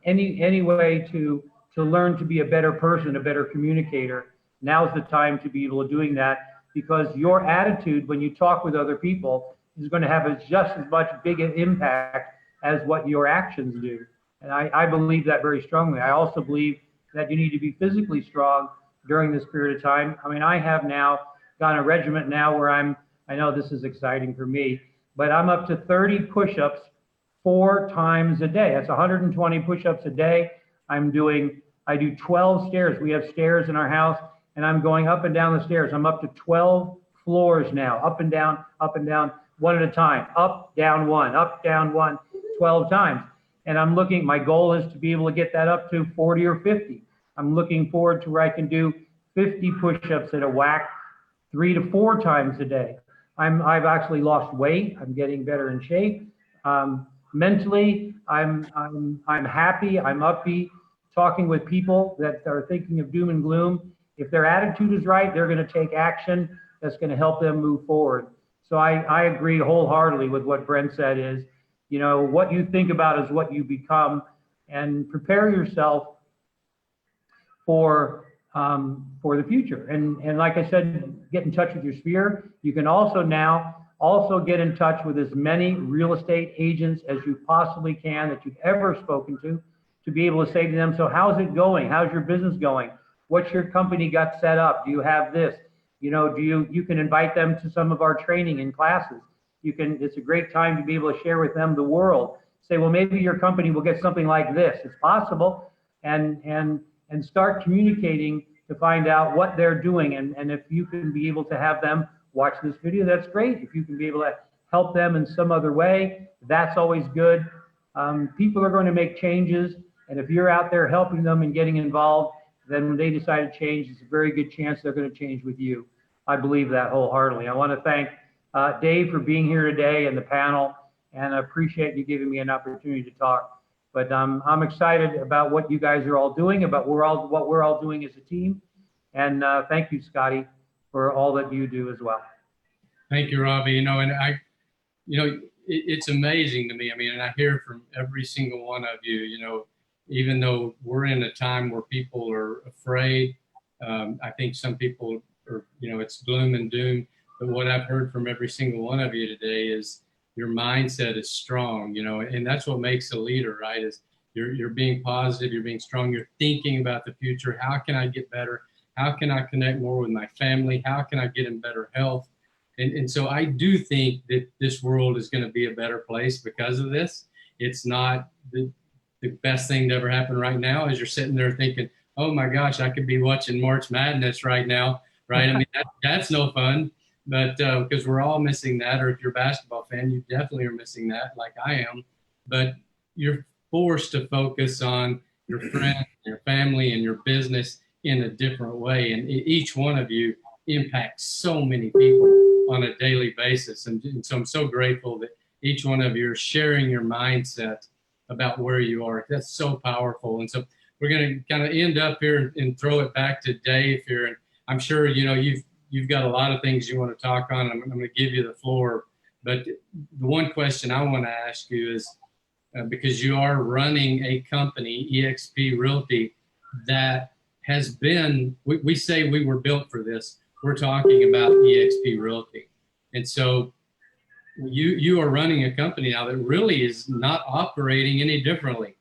any way to learn to be a better person, a better communicator. Now's the time to be able to doing that, because your attitude when you talk with other people is going to have just as much big an impact as what your actions do. And I believe that very strongly. I also believe that you need to be physically strong during this period of time. I mean, I have now got a regiment now where I know this is exciting for me. but I'm up to 30 push-ups 4 times a day. That's 120 push-ups a day. I do 12 stairs. We have stairs in our house, and I'm going up and down the stairs. I'm up to 12 floors now, up and down, one at a time, up, down, one, 12 times. And my goal is to be able to get that up to 40 or 50. I'm looking forward to where I can do 50 push-ups at a whack 3 to 4 times a day. I've actually lost weight. I'm getting better in shape. Mentally, I'm happy. I'm upbeat. Talking with people that are thinking of doom and gloom. If their attitude is right, they're going to take action that's going to help them move forward. So I agree wholeheartedly with what Brent said is, what you think about is what you become, and prepare yourself for the future. And like I said, get in touch with your sphere. You can also now get in touch with as many real estate agents as you possibly can that you've ever spoken to be able to say to them, so how's it going? How's your business going? What's your company got set up? Do you have this? You can invite them to some of our training and classes. It's a great time to be able to share with them the world. Say, well, maybe your company will get something like this. It's possible. And start communicating to find out what they're doing. And if you can be able to have them watch this video, that's great. If you can be able to help them in some other way, that's always good. People are going to make changes. And if you're out there helping them and getting involved, then when they decide to change, it's a very good chance they're going to change with you. I believe that wholeheartedly. I want to thank Dave for being here today and the panel, and I appreciate you giving me an opportunity to talk. But I'm excited about what you guys are all doing, about what we're all doing as a team. And thank you, Scotty, for all that you do as well. Thank you, Robbie. It's amazing to me. And I hear from every single one of you, even though we're in a time where people are afraid, I think some people are, it's gloom and doom. But what I've heard from every single one of you today is your mindset is strong, and that's what makes a leader, right? Is you're being positive, you're being strong, you're thinking about the future. How can I get better? How can I connect more with my family? How can I get in better health? And so I do think that this world is going to be a better place because of this. It's not the best thing to ever happen right now as you're sitting there thinking, oh my gosh, I could be watching March Madness right now, right? That's no fun, but because we're all missing that, or if you're a basketball fan, you definitely are missing that like I am. But you're forced to focus on your friends, your family, and your business in a different way. And each one of you impacts so many people on a daily basis. And so I'm so grateful that each one of you are sharing your mindset about where you are. That's so powerful. And so we're going to kind of end up here and throw it back to Dave here. And I'm sure, you've got a lot of things you want to talk on. I'm going to give you the floor. But the one question I want to ask you is, because you are running a company, eXp Realty, that has been, we say we were built for this. We're talking about eXp Realty. And so you are running a company now that really is not operating any differently.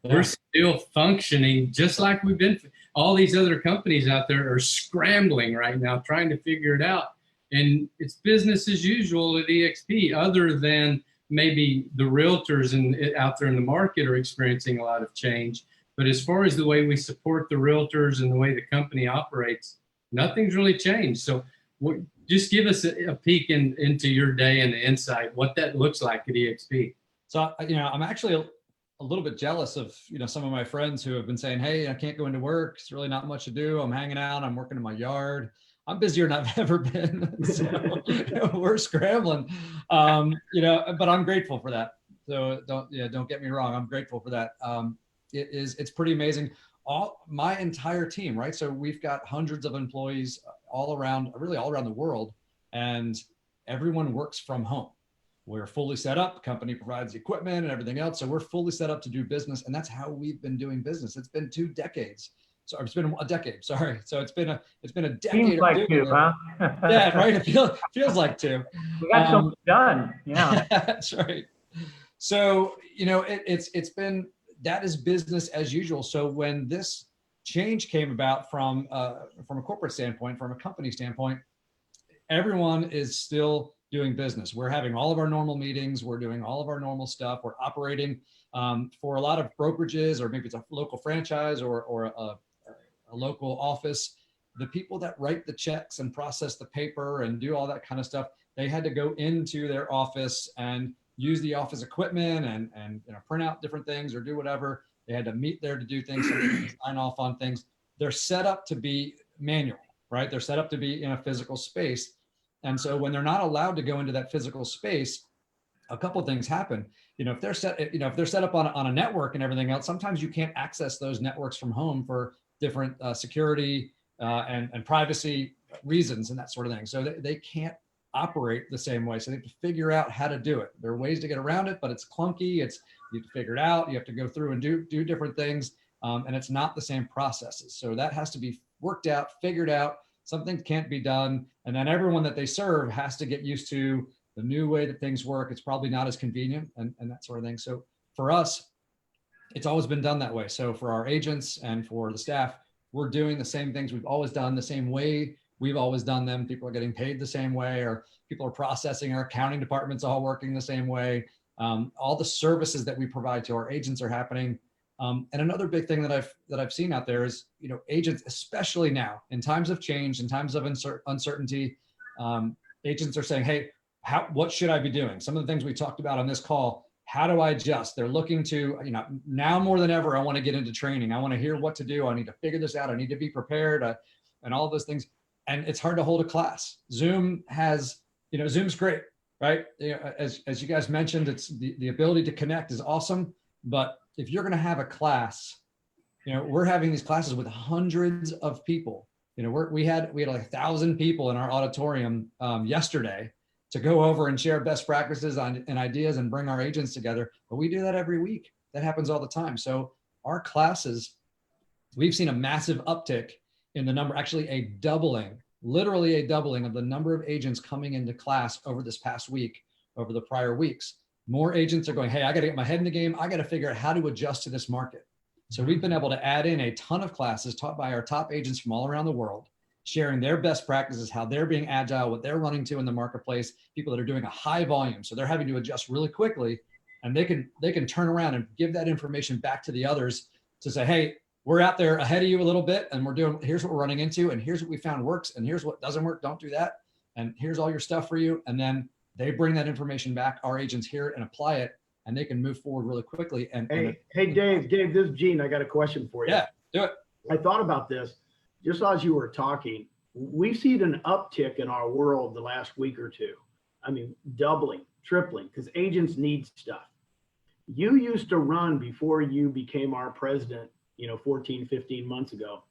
Yeah. We're still functioning just like we've been. All these other companies out there are scrambling right now, trying to figure it out. And it's business as usual at eXp, other than maybe the realtors out there in the market are experiencing a lot of change. But as far as the way we support the realtors and the way the company operates, nothing's really changed. So just give us a peek into your day and the insight, what that looks like at eXp. So, I'm actually a little bit jealous of, some of my friends who have been saying, hey, I can't go into work. It's really not much to do. I'm hanging out. I'm working in my yard. I'm busier than I've ever been. So we're scrambling, but I'm grateful for that. So don't get me wrong. I'm grateful for that. It's pretty amazing. My entire team, right? So we've got hundreds of employees all around the world, and everyone works from home. We're fully set up. Company provides the equipment and everything else. So we're fully set up to do business. And that's how we've been doing business. It's been 2 decades. So it's been a decade, sorry. So it's been a decade. Seems like 2, huh? Yeah, right. It feels like 2. We got something done. Yeah. That's right. So, it's been, that is business as usual. So when this change came about from a corporate standpoint, from a company standpoint, everyone is still doing business. We're having all of our normal meetings. We're doing all of our normal stuff. We're operating for a lot of brokerages, or maybe it's a local franchise or a local office. The people that write the checks and process the paper and do all that kind of stuff, they had to go into their office and use the office equipment and print out different things or do whatever. They had to meet there to do things, so they could sign off on things. They're set up to be manual, right? They're set up to be in a physical space. And so when they're not allowed to go into that physical space, a couple of things happen. If they're set up on a network and everything else, sometimes you can't access those networks from home for different security and privacy reasons and that sort of thing. So they can't operate the same way. So they have to figure out how to do it. There are ways to get around it, but it's clunky. You have to figure it out. You have to go through and do different things. And it's not the same processes. So that has to be worked out, figured out. Something can't be done. And then everyone that they serve has to get used to the new way that things work. It's probably not as convenient and that sort of thing. So for us, it's always been done that way. So for our agents and for the staff, we're doing the same things we've always done, the same way we've always done them. People are getting paid the same way, or people are processing. Our accounting department's all working the same way. All the services that we provide to our agents are happening. And another big thing that I've seen out there is, agents, especially now in times of change, in times of uncertainty, agents are saying, hey, what should I be doing? Some of the things we talked about on this call, how do I adjust? They're looking to, now more than ever, I want to get into training. I want to hear what to do. I need to figure this out. I need to be prepared and all of those things. And it's hard to hold a class. Zoom has, Zoom's great, right? As you guys mentioned, it's the ability to connect is awesome. But if you're going to have a class, we're having these classes with hundreds of people. We had like 1,000 people in our auditorium yesterday to go over and share best practices and ideas and bring our agents together. But we do that every week. That happens all the time. So our classes, we've seen a massive uptick in the number, actually literally a doubling of the number of agents coming into class over this past week, over the prior weeks. More agents are going, hey, I got to get my head in the game. I got to figure out how to adjust to this market. So we've been able to add in a ton of classes taught by our top agents from all around the world, sharing their best practices, how they're being agile, what they're running to in the marketplace, people that are doing a high volume. So they're having to adjust really quickly, and they can turn around and give that information back to the others to say, hey, we're out there ahead of you a little bit, and here's what we're running into, and here's what we found works, and here's what doesn't work. Don't do that. And here's all your stuff for you. And then they bring that information back. Our agents hear it and apply it, and they can move forward really quickly. Hey, Dave, this is Gene. I got a question for you. Yeah, do it. I thought about this just as you were talking. We've seen an uptick in our world the last week or two. I mean, doubling, tripling, because agents need stuff. You used to run, before you became our president, 14, 15 months ago,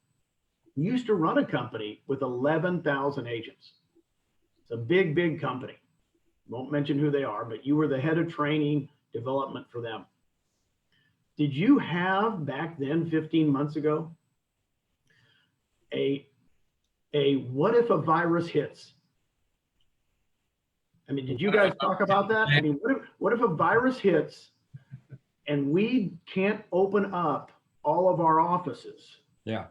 you used to run a company with 11,000 agents. It's a big, big company. Won't mention who they are, but you were the head of training development for them. Did you have back then, 15 months ago, a what if a virus hits? I mean, did you guys talk about that? I mean, what if a virus hits and we can't open up all of our offices? Yeah.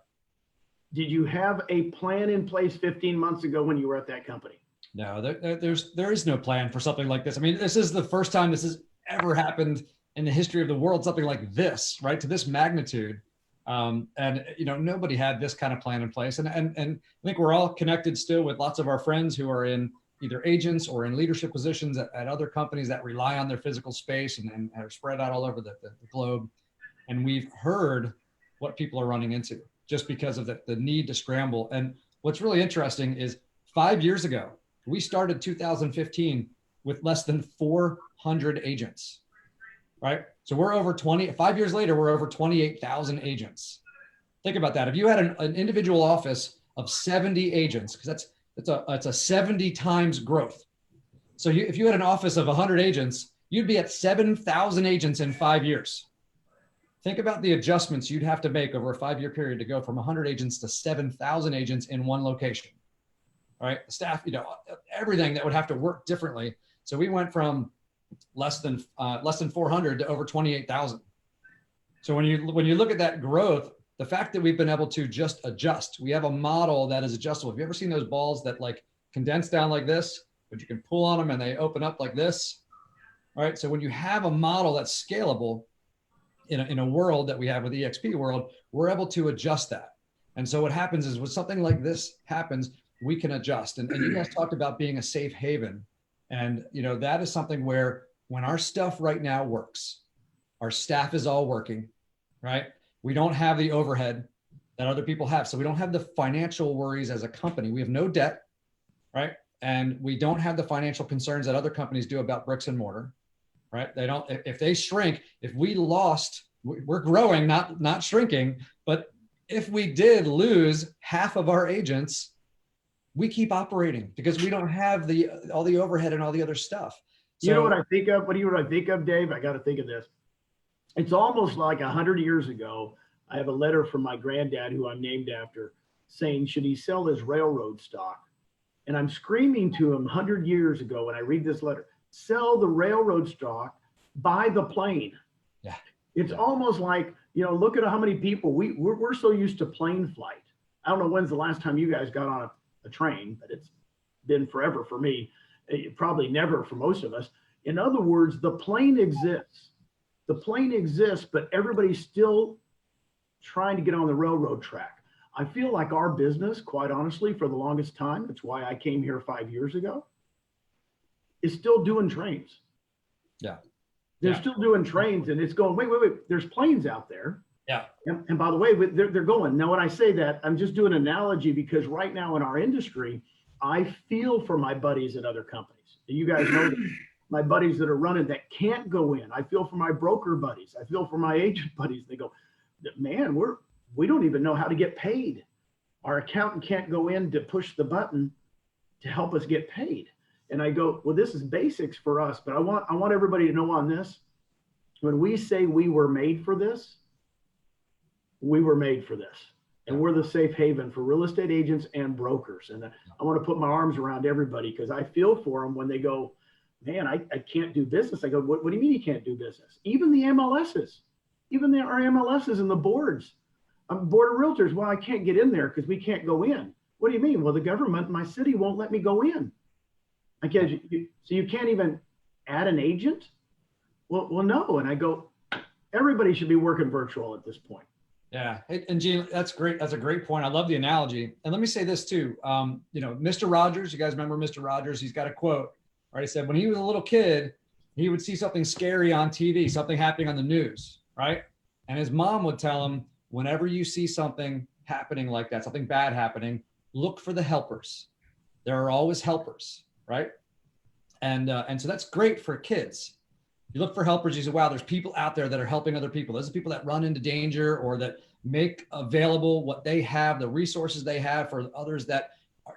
Did you have a plan in place 15 months ago when you were at that company? No, there is no plan for something like this. I mean, this is the first time this has ever happened in the history of the world, something like this, right? To this magnitude. And nobody had this kind of plan in place. And I think we're all connected still with lots of our friends who are in either agents or in leadership positions at other companies that rely on their physical space and are spread out all over the globe. And we've heard what people are running into just because of the need to scramble. And what's really interesting is 5 years ago, we started 2015 with less than 400 agents, right? So we're over 5 years later, we're over 28,000 agents. Think about that. If you had an individual office of 70 agents, because it's a 70 times growth. So if you had an office of 100 agents, you'd be at 7,000 agents in 5 years. Think about the adjustments you'd have to make over a 5-year period to go from 100 agents to 7,000 agents in one location. All right, staff, everything that would have to work differently. So we went from less than 400 to over 28,000. So when you look at that growth, the fact that we've been able to just adjust, we have a model that is adjustable. Have you ever seen those balls that like condense down like this? but you can pull on them and they open up like this. All right. So when you have a model that's scalable in a world that we have with EXP world, we're able to adjust that. And so what happens is when something like this happens, we can adjust. And you guys talked about being a safe haven. And, you know, that is something where when our stuff right now works, our staff is all working, right? We don't have the overhead that other people have. So we don't have the financial worries as a company. We have no debt, right? And we don't have the financial concerns that other companies do about bricks and mortar, right? They don't, if they shrink, if we lost, we're growing, not shrinking, but if we did lose half of our agents, we keep operating because we don't have all the overhead and all the other stuff. So, you know what I think of? What do you what I think of, Dave? I got to think of this. It's almost like 100 years ago. I have a letter from my granddad, who I'm named after, saying, should he sell his railroad stock? And I'm screaming to him 100 years ago when I read this letter, sell the railroad stock, buy the plane. Yeah. It's almost like, you know, look at how many people we're so used to plane flight. I don't know when's the last time you guys got on a train, but it's been forever for me. Probably never for most of us. In other words, the plane exists. The plane exists, but everybody's still trying to get on the railroad track. I feel like our business, quite honestly, for the longest time, that's why I came here 5 years ago, is still doing trains. Yeah. They're still doing trains, and it's going, wait, there's planes out there. Yeah. And by the way, they're going. Now, when I say that, I'm just doing an analogy because right now in our industry, I feel for my buddies at other companies. You guys know my buddies that are running that can't go in. I feel for my broker buddies. I feel for my agent buddies. They go, man, we don't even know how to get paid. Our accountant can't go in to push the button to help us get paid. And I go, well, this is basics for us, but I want everybody to know on this. When we say we were made for this, we were made for this. And we're the safe haven for real estate agents and brokers. And I want to put my arms around everybody because I feel for them when they go, man, I can't do business. I go, what do you mean you can't do business? Even the MLSs, our MLSs and the boards. I'm board of realtors. Well, I can't get in there because we can't go in. What do you mean? Well, the government, my city won't let me go in. I can't, so you can't even add an agent? Well, no. And I go, everybody should be working virtual at this point. Yeah. And Gene, that's great. That's a great point. I love the analogy. And let me say this too. You know, Mr. Rogers, you guys remember Mr. Rogers? He's got a quote, right? He said, when he was a little kid, he would see something scary on TV, something happening on the news, right? And his mom would tell him, whenever you see something happening like that, something bad happening, look for the helpers. There are always helpers, right? And so that's great for kids. You look for helpers, you say, wow, there's people out there that are helping other people. Those are people that run into danger or that make available what they have, the resources they have for others that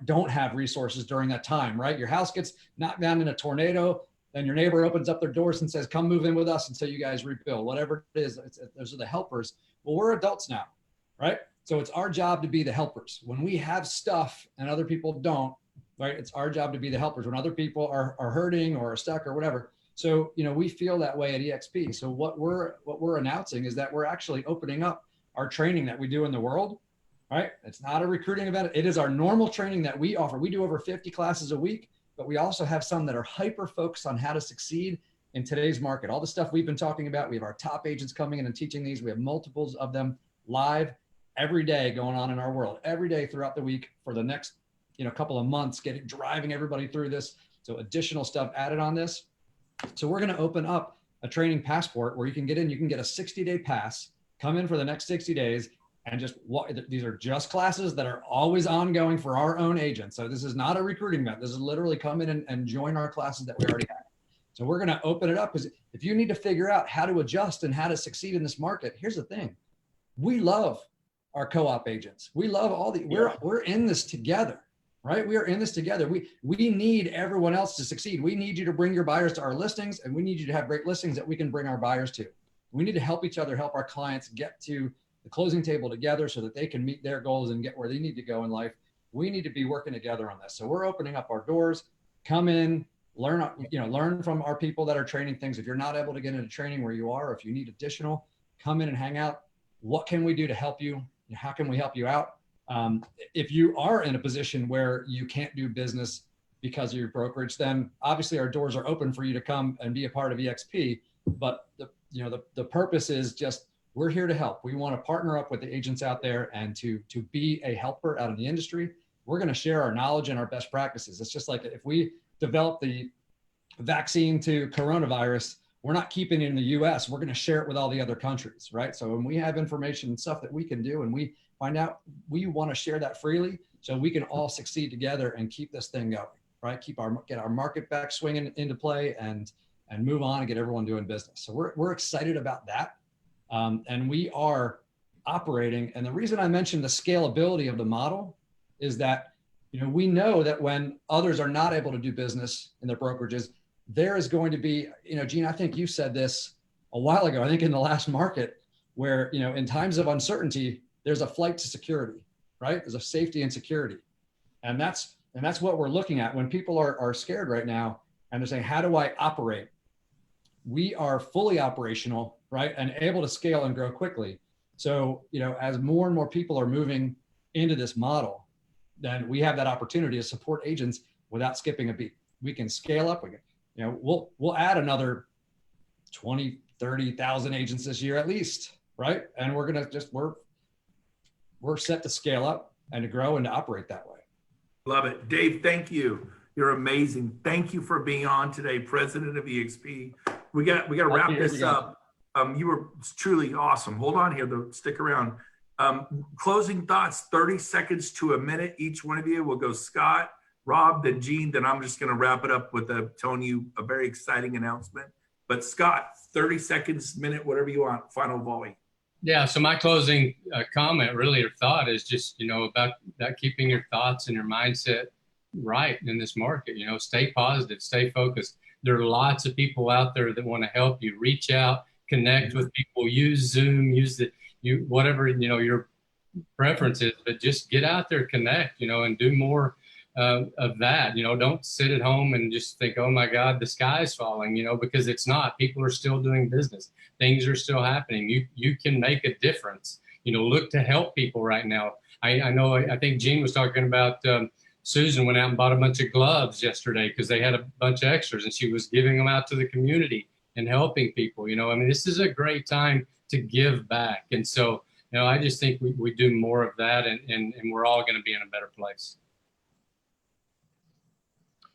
don't have resources during that time, right? Your house gets knocked down in a tornado, then your neighbor opens up their doors and says, come move in with us until you guys rebuild, whatever it is. Those are the helpers. Well, we're adults now, right? So it's our job to be the helpers. When we have stuff and other people don't, right? It's our job to be the helpers when other people are hurting or are stuck or whatever. So, you know, we feel that way at EXP. So what we're announcing is that we're actually opening up our training that we do in the world, right? It's not a recruiting event. It is our normal training that we offer. We do over 50 classes a week, but we also have some that are hyper focused on how to succeed in today's market. All the stuff we've been talking about, we have our top agents coming in and teaching these. We have multiples of them live every day going on in our world, every day throughout the week for the next, you know, couple of months, driving everybody through this. So additional stuff added on this. So we're going to open up a training passport where you can get in, you can get a 60-day pass, come in for the next 60 days and just walk. These are just classes that are always ongoing for our own agents. So this is not a recruiting event. This is literally come in and join our classes that we already have. So we're going to open it up because if you need to figure out how to adjust and how to succeed in this market, here's the thing. We love our co-op agents. We love all we're in this together. Right? We are in this together. We need everyone else to succeed. We need you to bring your buyers to our listings, and we need you to have great listings that we can bring our buyers to. We need to help each other, help our clients get to the closing table together so that they can meet their goals and get where they need to go in life. We need to be working together on this. So we're opening up our doors. Come in, learn from our people that are training things. If you're not able to get into training where you are, or if you need additional, come in and hang out. What can we do to help you? How can we help you out? If you are in a position where you can't do business because of your brokerage, then obviously our doors are open for you to come and be a part of EXP. But the purpose is just, we're here to help. We want to partner up with the agents out there and to be a helper out of the industry. We're going to share our knowledge and our best practices. It's just like if we develop the vaccine to coronavirus, we're not keeping it in the US. We're going to share it with all the other countries, right? So when we have information and stuff that we can do and we find out, we want to share that freely so we can all succeed together and keep this thing going, right? Get our market back swinging into play and move on and get everyone doing business. So we're excited about that. And we are operating. And the reason I mentioned the scalability of the model is that, we know that when others are not able to do business in their brokerages, there is going to be, Gene, I think you said this a while ago, I think in the last market where, in times of uncertainty, there's a flight to security, right? There's a safety and security. And that's what we're looking at when people are scared right now and they're saying, how do I operate? We are fully operational, right? And able to scale and grow quickly. So, as more and more people are moving into this model, then we have that opportunity to support agents without skipping a beat. We can scale up. We'll add another 20, 30,000 agents this year at least, right? And we're going to we're set to scale up and to grow and to operate that way. Love it. Dave, thank you. You're amazing. Thank you for being on today, President of EXP. We got to wrap this up. You were truly awesome. Hold on here, though. Stick around. Closing thoughts, 30 seconds to a minute. Each one of you will go Scott, Rob, then Gene, then I'm just going to wrap it up with telling you a very exciting announcement. But Scott, 30 seconds, minute, whatever you want, final volley. Yeah, so my closing comment really or thought is just, about keeping your thoughts and your mindset right in this market. Stay positive, stay focused. There are lots of people out there that want to help you. Reach out, connect with people, use Zoom, whatever, your preference is, but just get out there, connect, and do more of that. Don't sit at home and just think, oh my God, the sky's falling, because it's not. People are still doing business. Things are still happening. You can make a difference. Look to help people right now. I think Gene was talking about Susan went out and bought a bunch of gloves yesterday because they had a bunch of extras and she was giving them out to the community and helping people. This is a great time to give back. And so, I just think we do more of that and we're all going to be in a better place.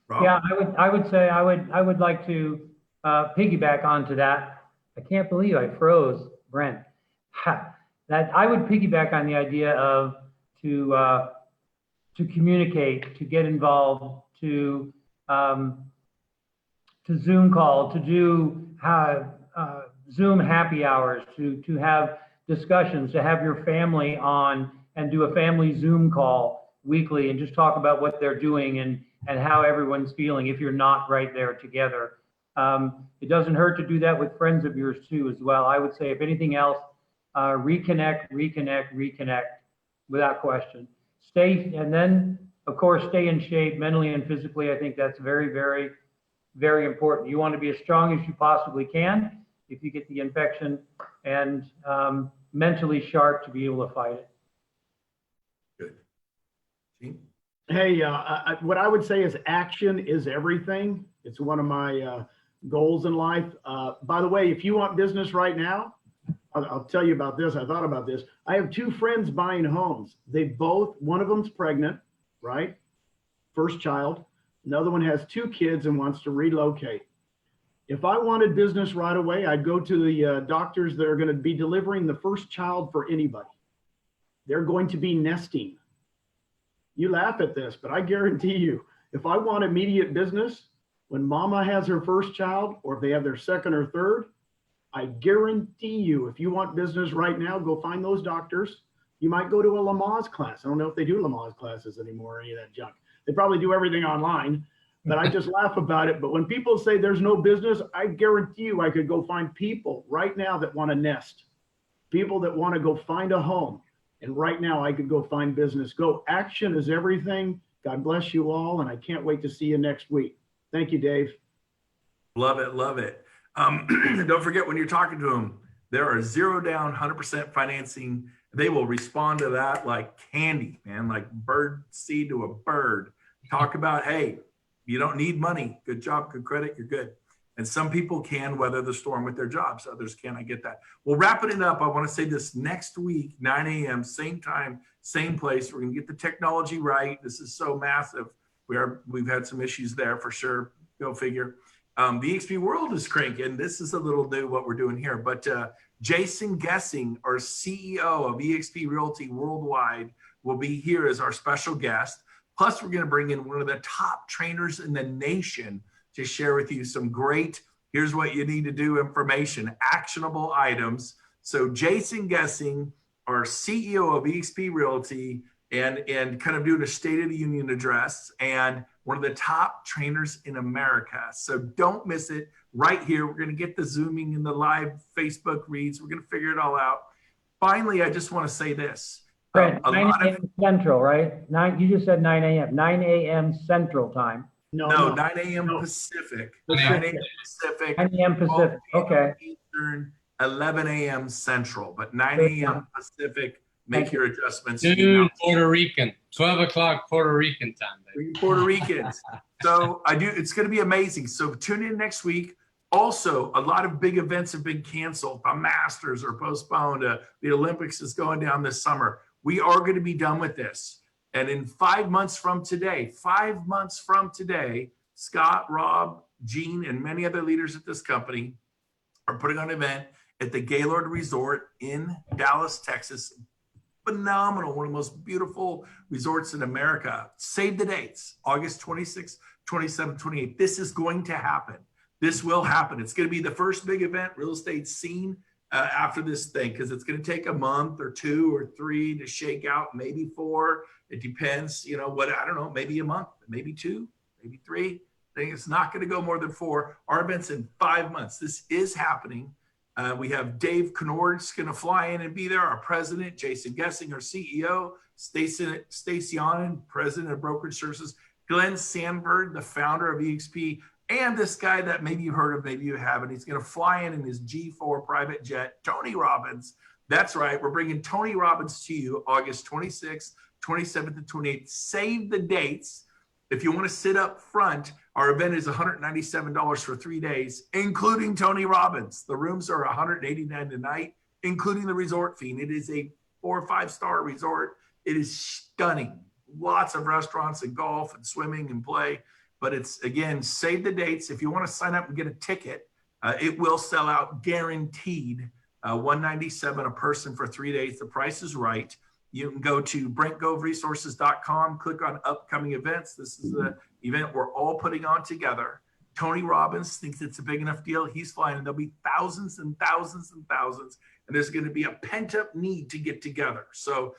Rob? Yeah, I would say I would like to piggyback onto that. I can't believe I froze, Brent. That I would piggyback on the idea of to communicate, to get involved, to Zoom call, to do Zoom happy hours, to have discussions, to have your family on and do a family Zoom call weekly and just talk about what they're doing and how everyone's feeling if you're not right there together. It doesn't hurt to do that with friends of yours too as well. I would say if anything else, reconnect without question. And then of course, stay in shape mentally and physically. I think that's very, very, very important. You want to be as strong as you possibly can if you get the infection and mentally sharp to be able to fight it. Good. Gene? Hey, what I would say is action is everything. It's one of my goals in life. By the way, if you want business right now, I'll tell you about this. I thought about this. I have two friends buying homes. One of them's pregnant, right? First child. Another one has 2 kids and wants to relocate. If I wanted business right away, I'd go to the doctors that are going to be delivering the first child for anybody. They're going to be nesting. You laugh at this, but I guarantee you, if I want immediate business, when mama has her first child, or if they have their second or third, I guarantee you, if you want business right now, go find those doctors. You might go to a Lamaze class. I don't know if they do Lamaze classes anymore or any of that junk. They probably do everything online, but I just laugh about it. But when people say there's no business, I guarantee you I could go find people right now that want to nest, people that want to go find a home. And right now I could go find business. Go. Action is everything. God bless you all. And I can't wait to see you next week. Thank you, Dave. Love it. Love it. Don't forget when you're talking to them, there are 0 down, 100% financing. They will respond to that like candy, man, like bird seed to a bird. Talk about, hey, you don't need money. Good job, good credit, you're good. And some people can weather the storm with their jobs. Others can't. I get that. Well, wrapping it up, I want to say this: next week, 9 a.m., same time, same place. We're going to get the technology right. This is so massive. We've had some issues there for sure. Go figure. The EXP World is cranking. This is a little new what we're doing here. But Jason Gessing, our CEO of EXP Realty Worldwide, will be here as our special guest. Plus, we're going to bring in one of the top trainers in the nation to share with you some great, here's what you need to do information, actionable items. So Jason Gessing, our CEO of EXP Realty, and kind of doing a State of the Union address, and one of the top trainers in America. So don't miss it right here. We're going to get the Zooming and the live Facebook reads. We're going to figure it all out. Finally, I just want to say this. Brent, 9 a.m. Central, right? You just said 9 a.m. 9 a.m. Central time. No, 9 a.m. Pacific. 9 a.m. Pacific. 9 a.m. Pacific. Okay. Eastern, 11 a.m. Central, but 9 a.m. Pacific. Make your adjustments. Noon Puerto Rican, 12 o'clock Puerto Rican time. Baby. Puerto Ricans. So it's going to be amazing. So tune in next week. Also, a lot of big events have been canceled. The Masters are postponed. The Olympics is going down this summer. We are going to be done with this. And in 5 months from today, Scott, Rob, Gene, and many other leaders at this company are putting on an event at the Gaylord Resort in Dallas, Texas. Phenomenal, one of the most beautiful resorts in America. Save the dates, August 26th, 27th, 28th. This is going to happen. This will happen. It's going to be the first big event real estate scene after this thing, because it's going to take a month or 2 or 3 to shake out, maybe 4. It depends, I don't know, maybe a month, maybe 2, maybe 3. I think it's not going to go more than 4. Our event's in 5 months. This is happening. We have Dave Conord's going to fly in and be there. Our president, Jason Gessing, our CEO, Stacy Onen, president of Brokerage Services, Glenn Sandberg, the founder of EXP, and this guy that maybe you've heard of, maybe you haven't. He's going to fly in his G4 private jet, Tony Robbins. That's right. We're bringing Tony Robbins to you August 26th, 27th, and 28th. Save the dates. If you want to sit up front, our event is $197 for 3 days, including Tony Robbins. The rooms are $189 a night, including the resort fee. And it is a 4 or 5-star resort. It is stunning. Lots of restaurants and golf and swimming and play. But it's, again, save the dates. If you want to sign up and get a ticket, it will sell out guaranteed. $197 a person for 3 days. The price is right. You can go to BrentGoveResources.com, click on upcoming events. This is the event we're all putting on together. Tony Robbins thinks it's a big enough deal. He's flying, and there'll be thousands and thousands and thousands. And there's going to be a pent-up need to get together. So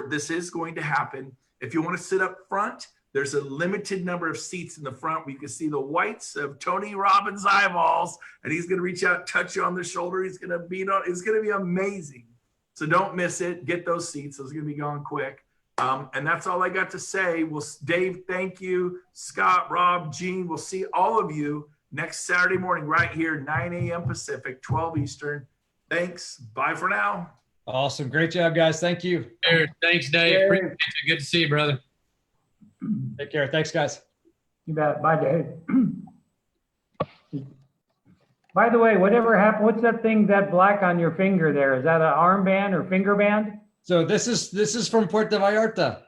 this is going to happen. If you want to sit up front, there's a limited number of seats in the front where you can see the whites of Tony Robbins' eyeballs, and he's going to reach out, touch you on the shoulder. He's going to beat on. It's going to be amazing. So don't miss it. Get those seats. Those are going to be gone quick. And that's all I got to say. Dave, thank you. Scott, Rob, Gene, we'll see all of you next Saturday morning right here, 9 a.m. Pacific, 12 Eastern. Thanks. Bye for now. Awesome. Great job, guys. Thank you. Thanks, Dave. Appreciate you. Good to see you, brother. Take care. Thanks, guys. You bet. Bye, Dave. By the way, whatever happened, what's that thing, that black on your finger there? Is that an armband or finger band? So this is from Puerto Vallarta.